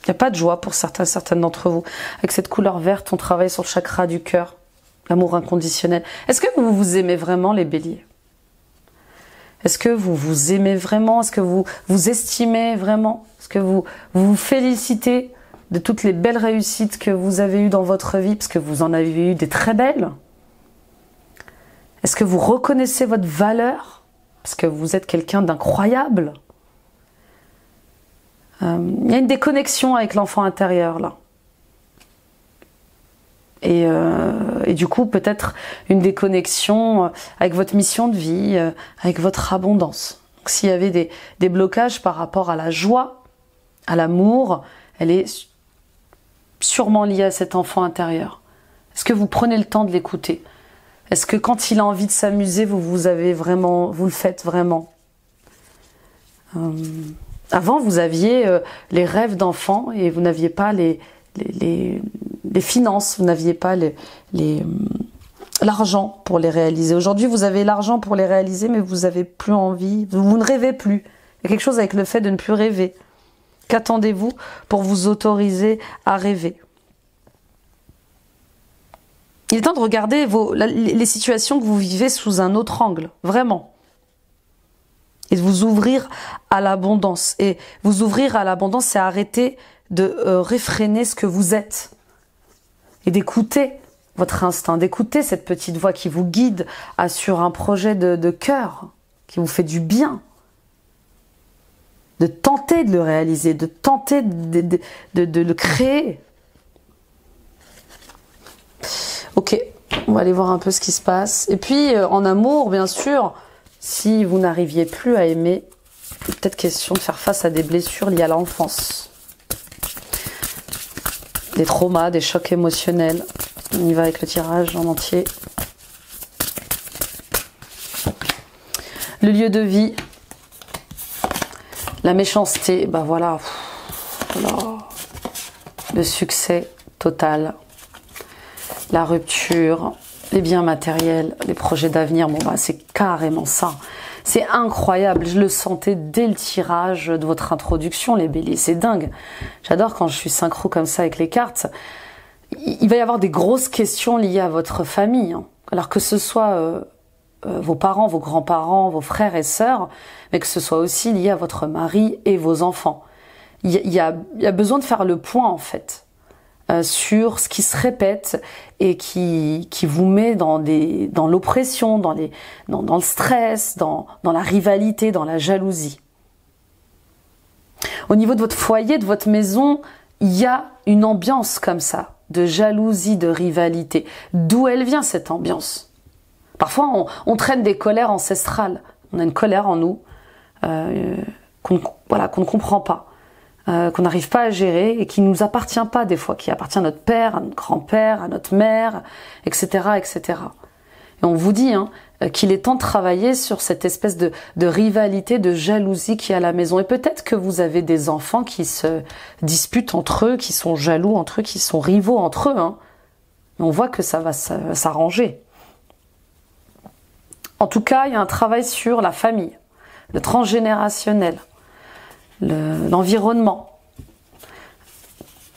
Il n'y a pas de joie pour certaines d'entre vous. Avec cette couleur verte, on travaille sur le chakra du cœur, l'amour inconditionnel. Est-ce que vous vous aimez vraiment, les béliers? Est-ce que vous vous aimez vraiment? Est-ce que vous vous estimez vraiment? Est-ce que vous vous félicitez de toutes les belles réussites que vous avez eues dans votre vie? Parce que vous en avez eu des très belles. Est-ce que vous reconnaissez votre valeur? Parce que vous êtes quelqu'un d'incroyable. Il y a une déconnexion avec l'enfant intérieur, là. Et du coup, peut-être une déconnexion avec votre mission de vie, avec votre abondance. Donc, s'il y avait des blocages par rapport à la joie, à l'amour, elle est sûrement liée à cet enfant intérieur. Est-ce que vous prenez le temps de l'écouter? Est-ce que quand il a envie de s'amuser, vous le faites vraiment? Avant, vous aviez les rêves d'enfant et vous n'aviez pas les finances, vous n'aviez pas l'argent pour les réaliser. Aujourd'hui, vous avez l'argent pour les réaliser, mais vous n'avez plus envie, vous ne rêvez plus. Il y a quelque chose avec le fait de ne plus rêver. Qu'attendez-vous pour vous autoriser à rêver? Il est temps de regarder les situations que vous vivez sous un autre angle, vraiment. Et de vous ouvrir à l'abondance. Et vous ouvrir à l'abondance, c'est arrêter de réfréner ce que vous êtes. Et d'écouter votre instinct, d'écouter cette petite voix qui vous guide sur un projet de cœur, qui vous fait du bien. De tenter de le réaliser, de tenter de le créer. Ok, on va aller voir un peu ce qui se passe. Et puis, en amour, bien sûr, si vous n'arriviez plus à aimer, peut-être question de faire face à des blessures liées à l'enfance. Des traumas, des chocs émotionnels. On y va avec le tirage en entier. Le lieu de vie. La méchanceté, bah voilà. Le succès total. La rupture, les biens matériels, les projets d'avenir, bon bah c'est carrément ça. C'est incroyable, je le sentais dès le tirage de votre introduction, les béliers, c'est dingue. J'adore quand je suis synchro comme ça avec les cartes. Il va y avoir des grosses questions liées à votre famille, hein. Alors que ce soit vos parents, vos grands-parents, vos frères et sœurs, mais que ce soit aussi lié à votre mari et vos enfants. il y a besoin de faire le point en fait sur ce qui se répète et qui vous met dans l'oppression, dans le stress, dans la rivalité, dans la jalousie. Au niveau de votre foyer, de votre maison, il y a une ambiance comme ça, de jalousie, de rivalité. D'où elle vient cette ambiance? Parfois, on traîne des colères ancestrales. On a une colère en nous qu'on ne comprend pas, qu'on n'arrive pas à gérer et qui ne nous appartient pas des fois, qui appartient à notre père, à notre grand-père, à notre mère, etc., etc. Et on vous dit qu'il est temps de travailler sur cette espèce de rivalité, de jalousie qu'il y a à la maison. Et peut-être que vous avez des enfants qui se disputent entre eux, qui sont jaloux entre eux, qui sont rivaux entre eux. Mais on voit que ça va s'arranger. En tout cas, il y a un travail sur la famille, le transgénérationnel, l'environnement.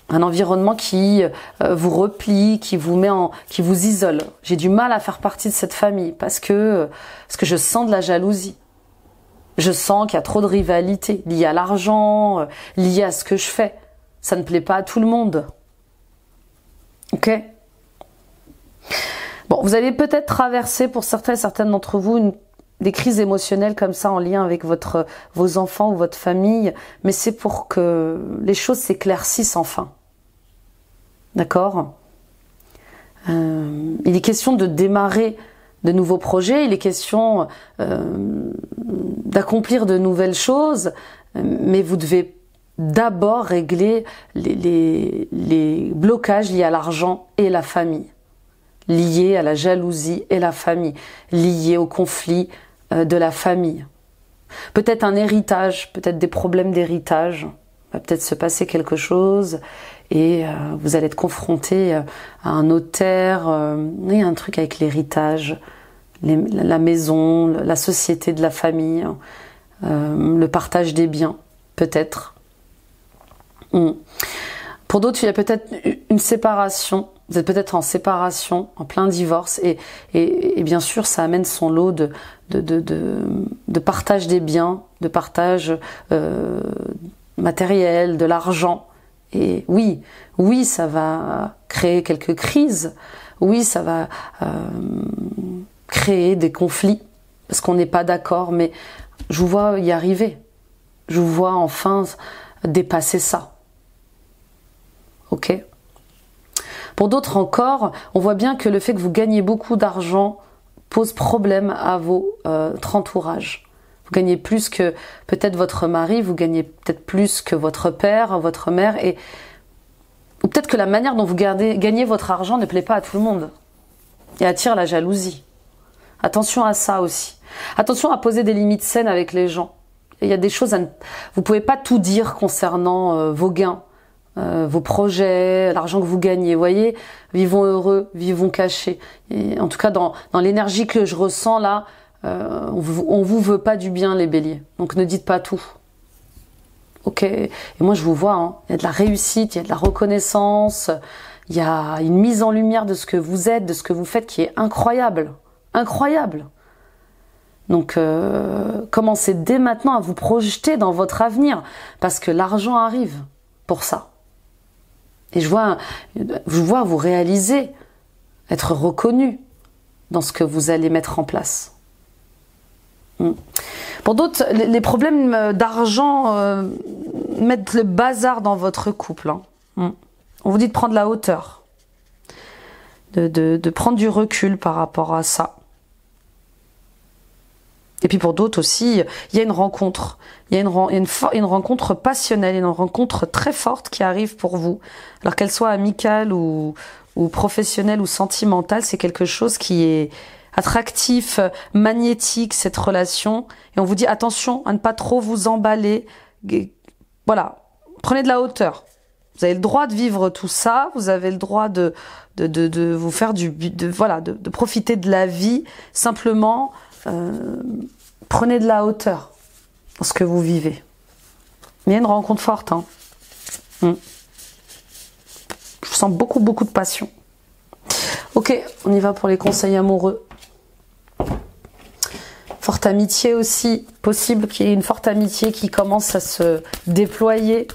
Un environnement qui vous replie, qui vous isole. J'ai du mal à faire partie de cette famille parce que je sens de la jalousie. Je sens qu'il y a trop de rivalité liée à l'argent, liée à ce que je fais. Ça ne plaît pas à tout le monde. Ok ? Bon, vous allez peut-être traverser pour certains et certaines d'entre vous des crises émotionnelles comme ça en lien avec vos enfants ou votre famille, mais c'est pour que les choses s'éclaircissent enfin. D'accord ? Il est question de démarrer de nouveaux projets, il est question d'accomplir de nouvelles choses, mais vous devez d'abord régler les blocages liés à l'argent et la famille, liés à la jalousie et la famille, liés au conflit de la famille. Peut-être un héritage, peut-être des problèmes d'héritage, va peut-être se passer quelque chose et vous allez être confronté à un notaire, il y a un truc avec l'héritage, la maison, la société de la famille, le partage des biens, peut-être. Pour d'autres, il y a peut-être une séparation. Vous êtes peut-être en séparation, en plein divorce, et bien sûr, ça amène son lot de partage des biens, de partage matériel, de l'argent. Et oui, ça va créer quelques crises. Oui, ça va créer des conflits parce qu'on n'est pas d'accord. Mais je vous vois y arriver. Je vous vois enfin dépasser ça. Ok ? Pour d'autres encore, on voit bien que le fait que vous gagnez beaucoup d'argent pose problème à votre entourage. Vous gagnez plus que peut-être votre mari, vous gagnez peut-être plus que votre père, votre mère, ou peut-être que la manière dont vous gagnez votre argent ne plaît pas à tout le monde et attire la jalousie. Attention à ça aussi. Attention à poser des limites saines avec les gens. Il y a des choses vous pouvez pas tout dire concernant vos gains. Vos projets, l'argent que vous gagnez, vous voyez, vivons heureux, vivons cachés. Et en tout cas, dans l'énergie que je ressens là, on vous veut pas du bien, les béliers. Donc ne dites pas tout. Ok. Et moi je vous vois, il y a de la réussite, il y a de la reconnaissance, il y a une mise en lumière de ce que vous êtes, de ce que vous faites qui est incroyable, incroyable. Donc commencez dès maintenant à vous projeter dans votre avenir, parce que l'argent arrive pour ça. Et je vois vous réaliser, être reconnu dans ce que vous allez mettre en place. Pour d'autres, les problèmes d'argent mettent le bazar dans votre couple. On vous dit de prendre la hauteur, de prendre du recul par rapport à ça. Et puis pour d'autres aussi, il y a une rencontre. Il y a une rencontre passionnelle, une rencontre très forte qui arrive pour vous. Alors qu'elle soit amicale ou professionnelle ou sentimentale, c'est quelque chose qui est attractif, magnétique, cette relation. Et on vous dit attention à ne pas trop vous emballer. Voilà, prenez de la hauteur. Vous avez le droit de vivre tout ça, vous avez le droit de vous faire de profiter de la vie. Simplement, prenez de la hauteur dans ce que vous vivez. Il y a une rencontre forte. Je sens beaucoup de passion. Ok, on y va pour les conseils amoureux. Forte amitié aussi, possible qu'il y ait une forte amitié qui commence à se déployer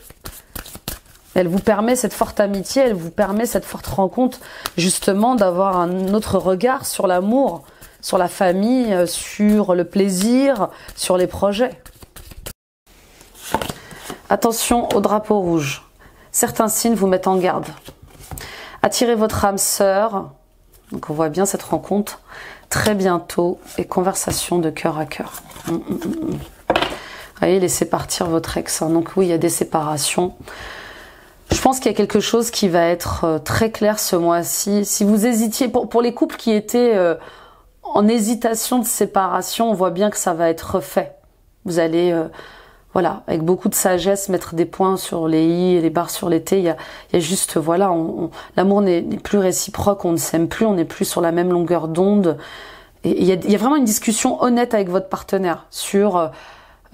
Elle vous permet cette forte amitié, elle vous permet cette forte rencontre, justement, d'avoir un autre regard sur l'amour, sur la famille, sur le plaisir, sur les projets. Attention au drapeau rouge. Certains signes vous mettent en garde. Attirez votre âme sœur. Donc on voit bien cette rencontre très bientôt et conversation de cœur à cœur. Vous voyez, laissez partir votre ex. Donc oui, il y a des séparations. Je pense qu'il y a quelque chose qui va être très clair ce mois-ci. Si vous hésitiez, pour les couples qui étaient en hésitation de séparation, on voit bien que ça va être refait. Vous allez, voilà, avec beaucoup de sagesse, mettre des points sur les i et les barres sur les t. Il y a juste, voilà, l'amour n'est plus réciproque, on ne s'aime plus, on n'est plus sur la même longueur d'onde. Et il y a vraiment une discussion honnête avec votre partenaire sur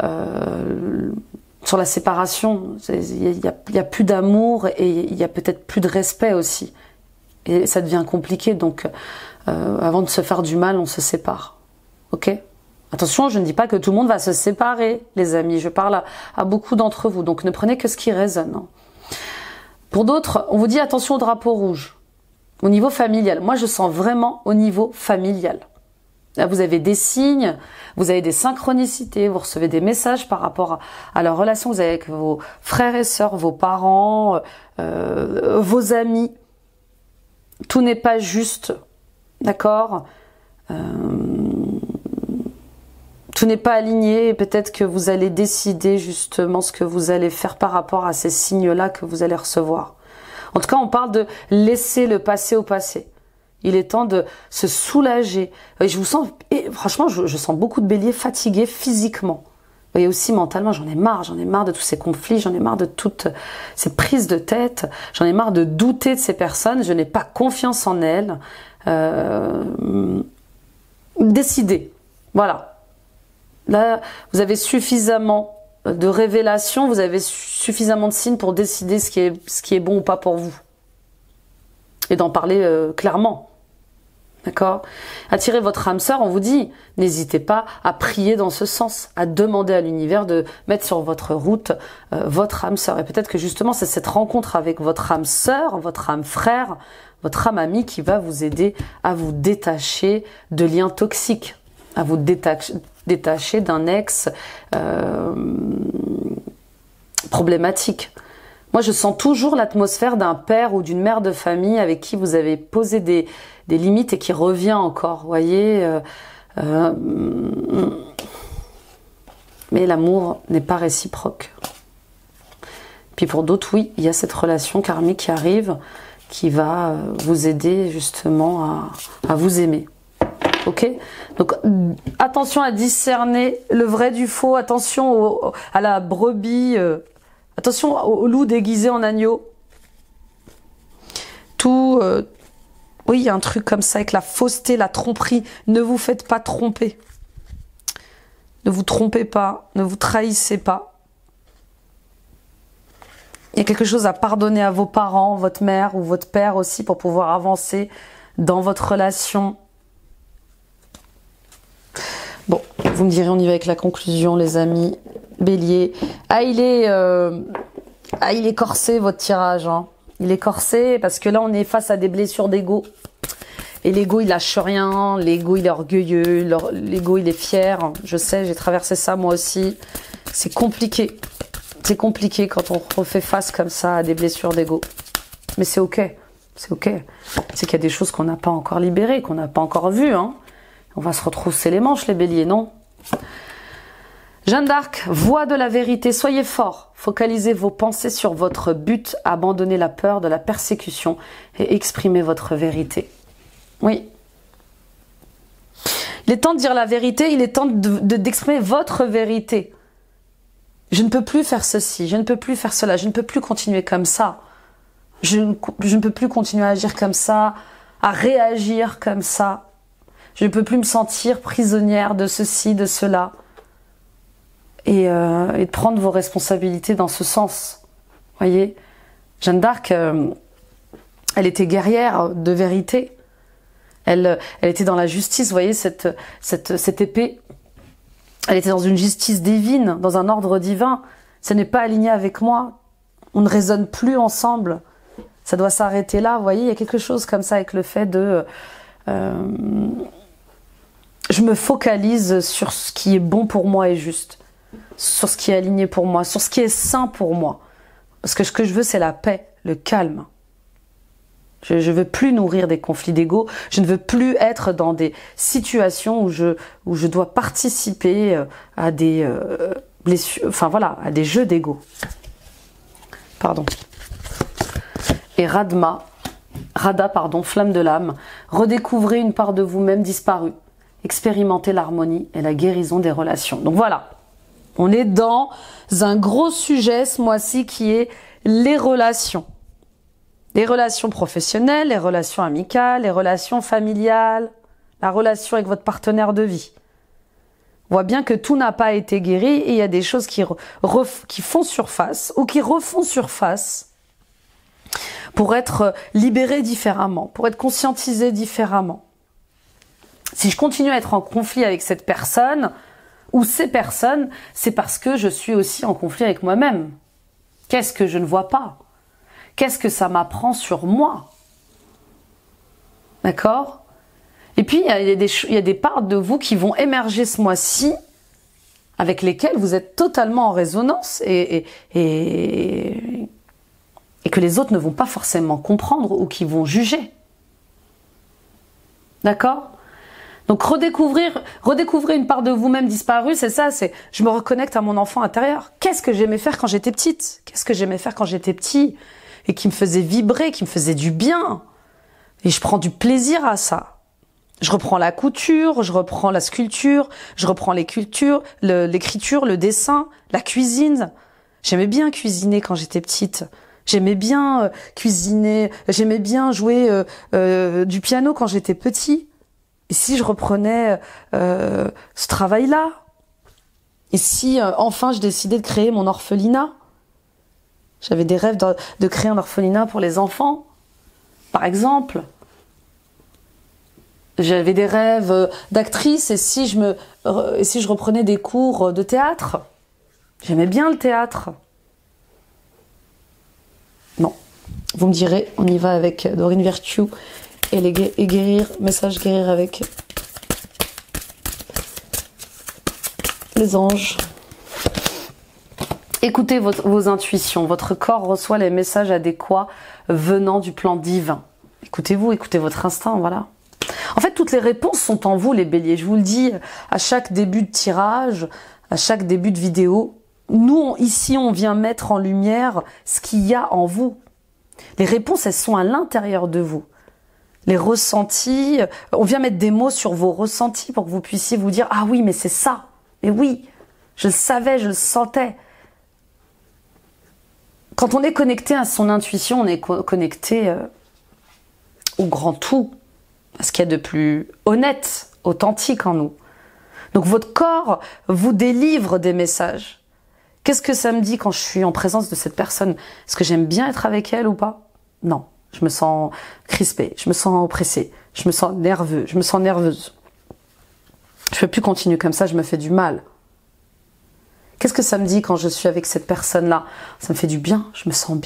la séparation. Il y a plus d'amour et il y a peut-être plus de respect aussi. Et ça devient compliqué, donc avant de se faire du mal, on se sépare. Ok ? Attention, je ne dis pas que tout le monde va se séparer, les amis. Je parle à beaucoup d'entre vous, donc ne prenez que ce qui résonne. Hein. Pour d'autres, on vous dit attention au drapeau rouge. Au niveau familial. Moi, je sens vraiment au niveau familial. Là, vous avez des signes, vous avez des synchronicités, vous recevez des messages par rapport à la relation que vous avez avec vos frères et sœurs, vos parents, vos amis. Tout n'est pas juste, d'accord ? Tout n'est pas aligné et peut-être que vous allez décider justement ce que vous allez faire par rapport à ces signes-là que vous allez recevoir. En tout cas, on parle de laisser le passé au passé. Il est temps de se soulager. Et je vous sens, et franchement, je sens beaucoup de béliers fatigués physiquement. Et aussi mentalement, j'en ai marre de tous ces conflits, j'en ai marre de toutes ces prises de tête, j'en ai marre de douter de ces personnes, je n'ai pas confiance en elles. Décidez, voilà. Là, vous avez suffisamment de révélations, vous avez suffisamment de signes pour décider ce qui est bon ou pas pour vous. Et d'en parler clairement. D'accord ? Attirez votre âme sœur, on vous dit, n'hésitez pas à prier dans ce sens, à demander à l'univers de mettre sur votre route votre âme sœur. Et peut-être que justement, c'est cette rencontre avec votre âme sœur, votre âme frère, votre âme amie qui va vous aider à vous détacher de liens toxiques, à vous détacher d'un ex problématique. Moi, je sens toujours l'atmosphère d'un père ou d'une mère de famille avec qui vous avez posé des limites et qui revient encore, vous voyez. Mais l'amour n'est pas réciproque. Puis pour d'autres, oui, il y a cette relation karmique qui arrive, qui va vous aider justement à vous aimer. Ok ? Donc attention à discerner le vrai du faux, attention à la brebis, attention au loup déguisé en agneau. Tout, oui, il y a un truc comme ça avec la fausseté, la tromperie. Ne vous faites pas tromper. Ne vous trompez pas, ne vous trahissez pas. Il y a quelque chose à pardonner à vos parents, votre mère ou votre père aussi pour pouvoir avancer dans votre relation. Bon, vous me direz, on y va avec la conclusion, les amis. Bélier. Ah, il est corsé, votre tirage. Hein. Il est corsé parce que là, on est face à des blessures d'ego. Et l'ego, il lâche rien. L'ego, il est orgueilleux. L'ego, il est fier. Je sais, j'ai traversé ça moi aussi. C'est compliqué. C'est compliqué quand on refait face comme ça à des blessures d'ego. Mais c'est ok. C'est ok. C'est qu'il y a des choses qu'on n'a pas encore libérées, qu'on n'a pas encore vues. Hein. On va se retrousser les manches, les béliers, non? Jeanne d'Arc, voix de la vérité, soyez forts. Focalisez vos pensées sur votre but, abandonnez la peur de la persécution et exprimez votre vérité. Oui. Il est temps de dire la vérité, il est temps d'exprimer votre vérité. Je ne peux plus faire ceci, je ne peux plus faire cela, je ne peux plus continuer comme ça. Je ne peux plus continuer à agir comme ça, à réagir comme ça. Je ne peux plus me sentir prisonnière de ceci, de cela. Et de prendre vos responsabilités dans ce sens. Voyez, Jeanne d'Arc, elle était guerrière de vérité. Elle était dans la justice, vous voyez, cette épée. Elle était dans une justice divine, dans un ordre divin. Ce n'est pas aligné avec moi. On ne raisonne plus ensemble. Ça doit s'arrêter là. Vous voyez, il y a quelque chose comme ça avec le fait de... je me focalise sur ce qui est bon pour moi et juste. Sur ce qui est aligné pour moi. Sur ce qui est sain pour moi. Parce que ce que je veux, c'est la paix, le calme. Je ne veux plus nourrir des conflits d'ego. Je ne veux plus être dans des situations où je dois participer à des blessures, enfin voilà, à des jeux d'ego. Pardon. Et Rada, flamme de l'âme, redécouvrez une part de vous-même disparue. Expérimentez l'harmonie et la guérison des relations. Donc voilà, on est dans un gros sujet ce mois-ci qui est les relations. Les relations professionnelles, les relations amicales, les relations familiales, la relation avec votre partenaire de vie. On voit bien que tout n'a pas été guéri et il y a des choses qui font surface ou qui refont surface pour être libérées différemment, pour être conscientisées différemment. Si je continue à être en conflit avec cette personne ou ces personnes, c'est parce que je suis aussi en conflit avec moi-même. Qu'est-ce que je ne vois pas ? Qu'est-ce que ça m'apprend sur moi? D'accord? Et puis, il y a des parts de vous qui vont émerger ce mois-ci, avec lesquelles vous êtes totalement en résonance et que les autres ne vont pas forcément comprendre ou qui vont juger. D'accord? Donc, redécouvrir une part de vous-même disparue, c'est ça, c'est je me reconnecte à mon enfant intérieur. Qu'est-ce que j'aimais faire quand j'étais petite? Qu'est-ce que j'aimais faire quand j'étais petit? Et qui me faisait vibrer, qui me faisait du bien. Et je prends du plaisir à ça. Je reprends la couture, je reprends la sculpture, je reprends l'écriture, le dessin, la cuisine. J'aimais bien cuisiner quand j'étais petite. J'aimais bien cuisiner, j'aimais bien jouer du piano quand j'étais petit. Et si je reprenais ce travail-là? Et si enfin je décidais de créer mon orphelinat? J'avais des rêves de créer un orphelinat pour les enfants, par exemple. J'avais des rêves d'actrice et si je reprenais des cours de théâtre? J'aimais bien le théâtre. Non. Vous me direz, on y va avec Dorine Virtue et guérir, message guérir avec les anges. Écoutez vos intuitions, votre corps reçoit les messages adéquats venant du plan divin. Écoutez-vous, écoutez votre instinct, voilà. En fait, toutes les réponses sont en vous, les béliers. Je vous le dis à chaque début de tirage, à chaque début de vidéo. Nous, ici, on vient mettre en lumière ce qu'il y a en vous. Les réponses, elles sont à l'intérieur de vous. Les ressentis, on vient mettre des mots sur vos ressentis pour que vous puissiez vous dire « Ah oui, mais c'est ça. Mais oui, je le savais, je le sentais. » Quand on est connecté à son intuition, on est connecté au grand tout, à ce qu'il y a de plus honnête, authentique en nous. Donc votre corps vous délivre des messages. Qu'est-ce que ça me dit quand je suis en présence de cette personne? Est-ce que j'aime bien être avec elle ou pas? Non, je me sens crispée, je me sens oppressée, je me sens nerveux, je me sens nerveuse. Je ne peux plus continuer comme ça, je me fais du mal. Qu'est-ce que ça me dit quand je suis avec cette personne-là? Ça me fait du bien, je me sens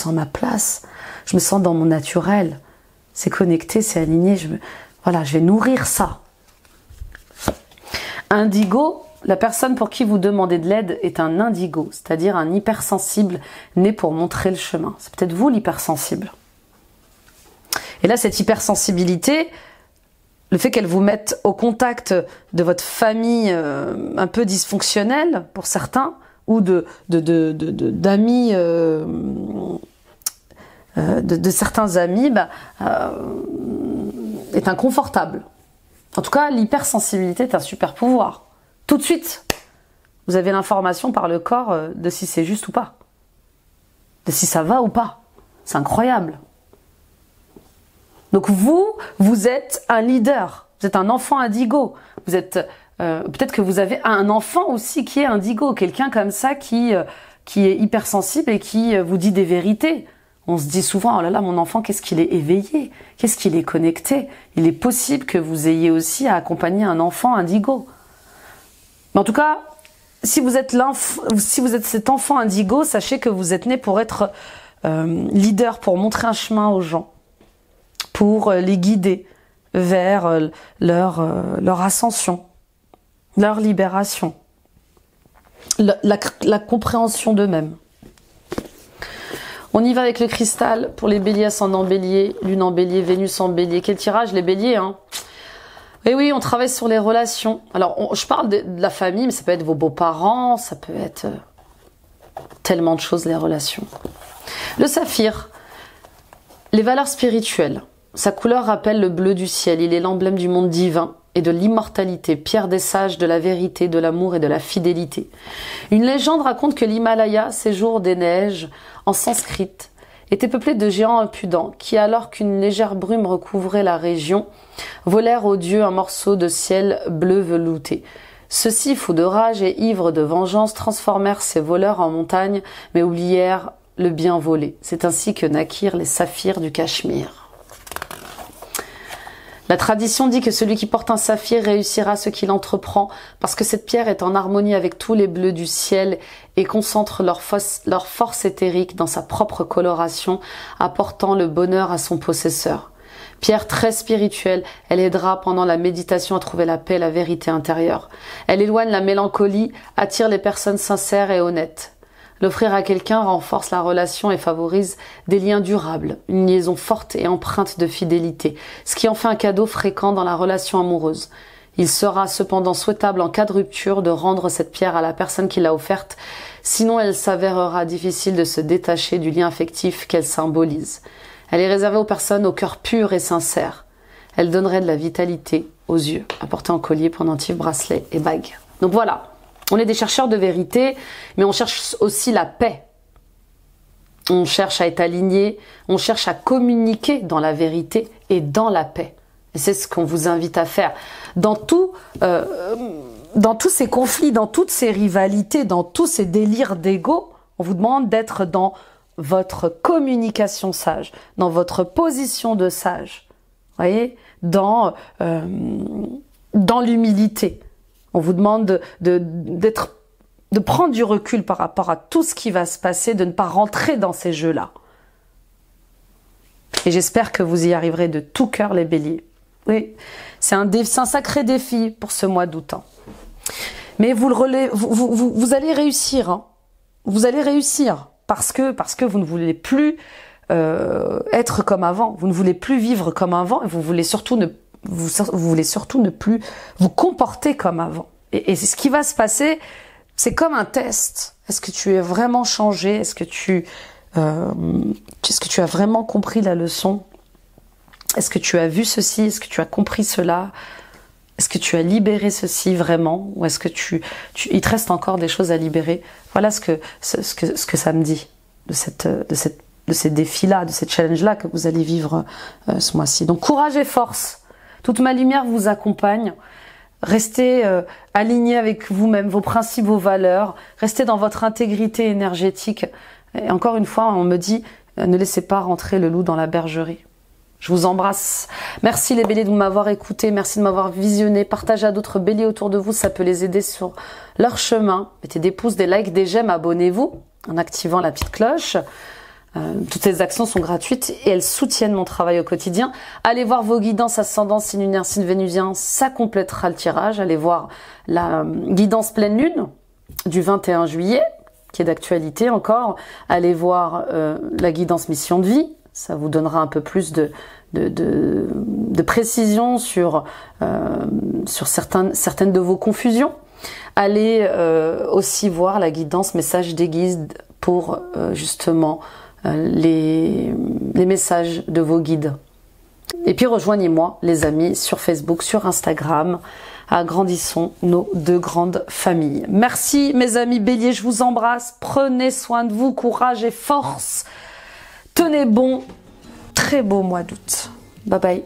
à ma place, je me sens dans mon naturel. C'est connecté, c'est aligné, voilà, je vais nourrir ça. Indigo, la personne pour qui vous demandez de l'aide est un indigo, c'est-à-dire un hypersensible né pour montrer le chemin. C'est peut-être vous l'hypersensible. Et là, cette hypersensibilité, le fait qu'elle vous mette au contact de votre famille un peu dysfonctionnelle pour certains, ou d'amis, de certains amis, est inconfortable. En tout cas, l'hypersensibilité est un super pouvoir. Tout de suite, vous avez l'information par le corps de si c'est juste ou pas, de si ça va ou pas. C'est incroyable. Donc vous êtes un leader, vous êtes un enfant indigo, vous êtes peut-être que vous avez un enfant aussi qui est indigo, quelqu'un comme ça qui est hypersensible et qui vous dit des vérités. On se dit souvent, oh là là, mon enfant, qu'est-ce qu'il est éveillé, qu'est-ce qu'il est connecté. Il est possible que vous ayez aussi à accompagner un enfant indigo. Mais en tout cas, si vous êtes cet enfant indigo, sachez que vous êtes né pour être leader, pour montrer un chemin aux gens, pour les guider vers leur ascension, leur libération, la compréhension d'eux-mêmes. On y va avec le cristal pour les béliers, ascendant bélier, lune en bélier, Vénus en bélier. Quel tirage, les béliers, hein? Et oui, on travaille sur les relations. Alors, je parle de la famille, mais ça peut être vos beaux-parents, ça peut être tellement de choses, les relations. Le saphir, les valeurs spirituelles. Sa couleur rappelle le bleu du ciel. Il est l'emblème du monde divin et de l'immortalité, pierre des sages, de la vérité, de l'amour et de la fidélité. Une légende raconte que l'Himalaya, séjour des neiges, en sanskrit, était peuplé de géants impudents qui, alors qu'une légère brume recouvrait la région, volèrent aux dieux un morceau de ciel bleu velouté. Ceux-ci, fous de rage et ivres de vengeance, transformèrent ces voleurs en montagnes, mais oublièrent le bien volé. C'est ainsi que naquirent les saphirs du Cachemire. La tradition dit que celui qui porte un saphir réussira ce qu'il entreprend parce que cette pierre est en harmonie avec tous les bleus du ciel et concentre leur force éthérique dans sa propre coloration, apportant le bonheur à son possesseur. Pierre très spirituelle, elle aidera pendant la méditation à trouver la paix et la vérité intérieure. Elle éloigne la mélancolie, attire les personnes sincères et honnêtes. L'offrir à quelqu'un renforce la relation et favorise des liens durables, une liaison forte et empreinte de fidélité, ce qui en fait un cadeau fréquent dans la relation amoureuse. Il sera cependant souhaitable en cas de rupture de rendre cette pierre à la personne qui l'a offerte, sinon elle s'avérera difficile de se détacher du lien affectif qu'elle symbolise. Elle est réservée aux personnes au cœur pur et sincère. Elle donnerait de la vitalité aux yeux, apportée en collier, pendentif, bracelet et bague. Donc voilà. On est des chercheurs de vérité, mais on cherche aussi la paix. On cherche à être aligné, on cherche à communiquer dans la vérité et dans la paix. Et c'est ce qu'on vous invite à faire. Dans tous ces conflits, dans toutes ces rivalités, dans tous ces délires d'ego, on vous demande d'être dans votre communication sage, dans votre position de sage. Vous voyez, dans l'humilité. On vous demande de prendre du recul par rapport à tout ce qui va se passer, de ne pas rentrer dans ces jeux-là. Et j'espère que vous y arriverez de tout cœur, les béliers. Oui, c'est un sacré défi pour ce mois d'août. Hein. Mais vous allez réussir. Hein. Vous allez réussir parce que vous ne voulez plus être comme avant. Vous ne voulez plus vivre comme avant et vous voulez surtout ne plus vous comporter comme avant. Et ce qui va se passer, c'est comme un test. Est-ce que tu es vraiment changé? Est-ce que tu as vraiment compris la leçon? Est-ce que tu as vu ceci? Est-ce que tu as compris cela? Est-ce que tu as libéré ceci vraiment? Ou est-ce que il te reste encore des choses à libérer? Voilà ce que ça me dit de ces défis-là, de ces challenges-là que vous allez vivre ce mois-ci. Donc courage et force. Toute ma lumière vous accompagne. Restez aligné avec vous-même, vos principes, vos valeurs. Restez dans votre intégrité énergétique. Et encore une fois, on me dit, ne laissez pas rentrer le loup dans la bergerie. Je vous embrasse. Merci les béliers de m'avoir écouté. Merci de m'avoir visionné. Partagez à d'autres béliers autour de vous. Ça peut les aider sur leur chemin. Mettez des pouces, des likes, des j'aime. Abonnez-vous en activant la petite cloche. Toutes ces actions sont gratuites et elles soutiennent mon travail au quotidien. Allez voir vos guidances ascendant, signe lunaire, signe vénusien, ça complétera le tirage. Allez voir la guidance pleine lune du 21 juillet, qui est d'actualité encore. Allez voir la guidance mission de vie, ça vous donnera un peu plus de précision sur certaines de vos confusions. Allez aussi voir la guidance message des guides pour justement les messages de vos guides. Et puis rejoignez-moi les amis sur Facebook, sur Instagram. Agrandissons nos deux grandes familles. Merci mes amis béliers, je vous embrasse. Prenez soin de vous, courage et force. Tenez bon. Très beau mois d'août. Bye bye.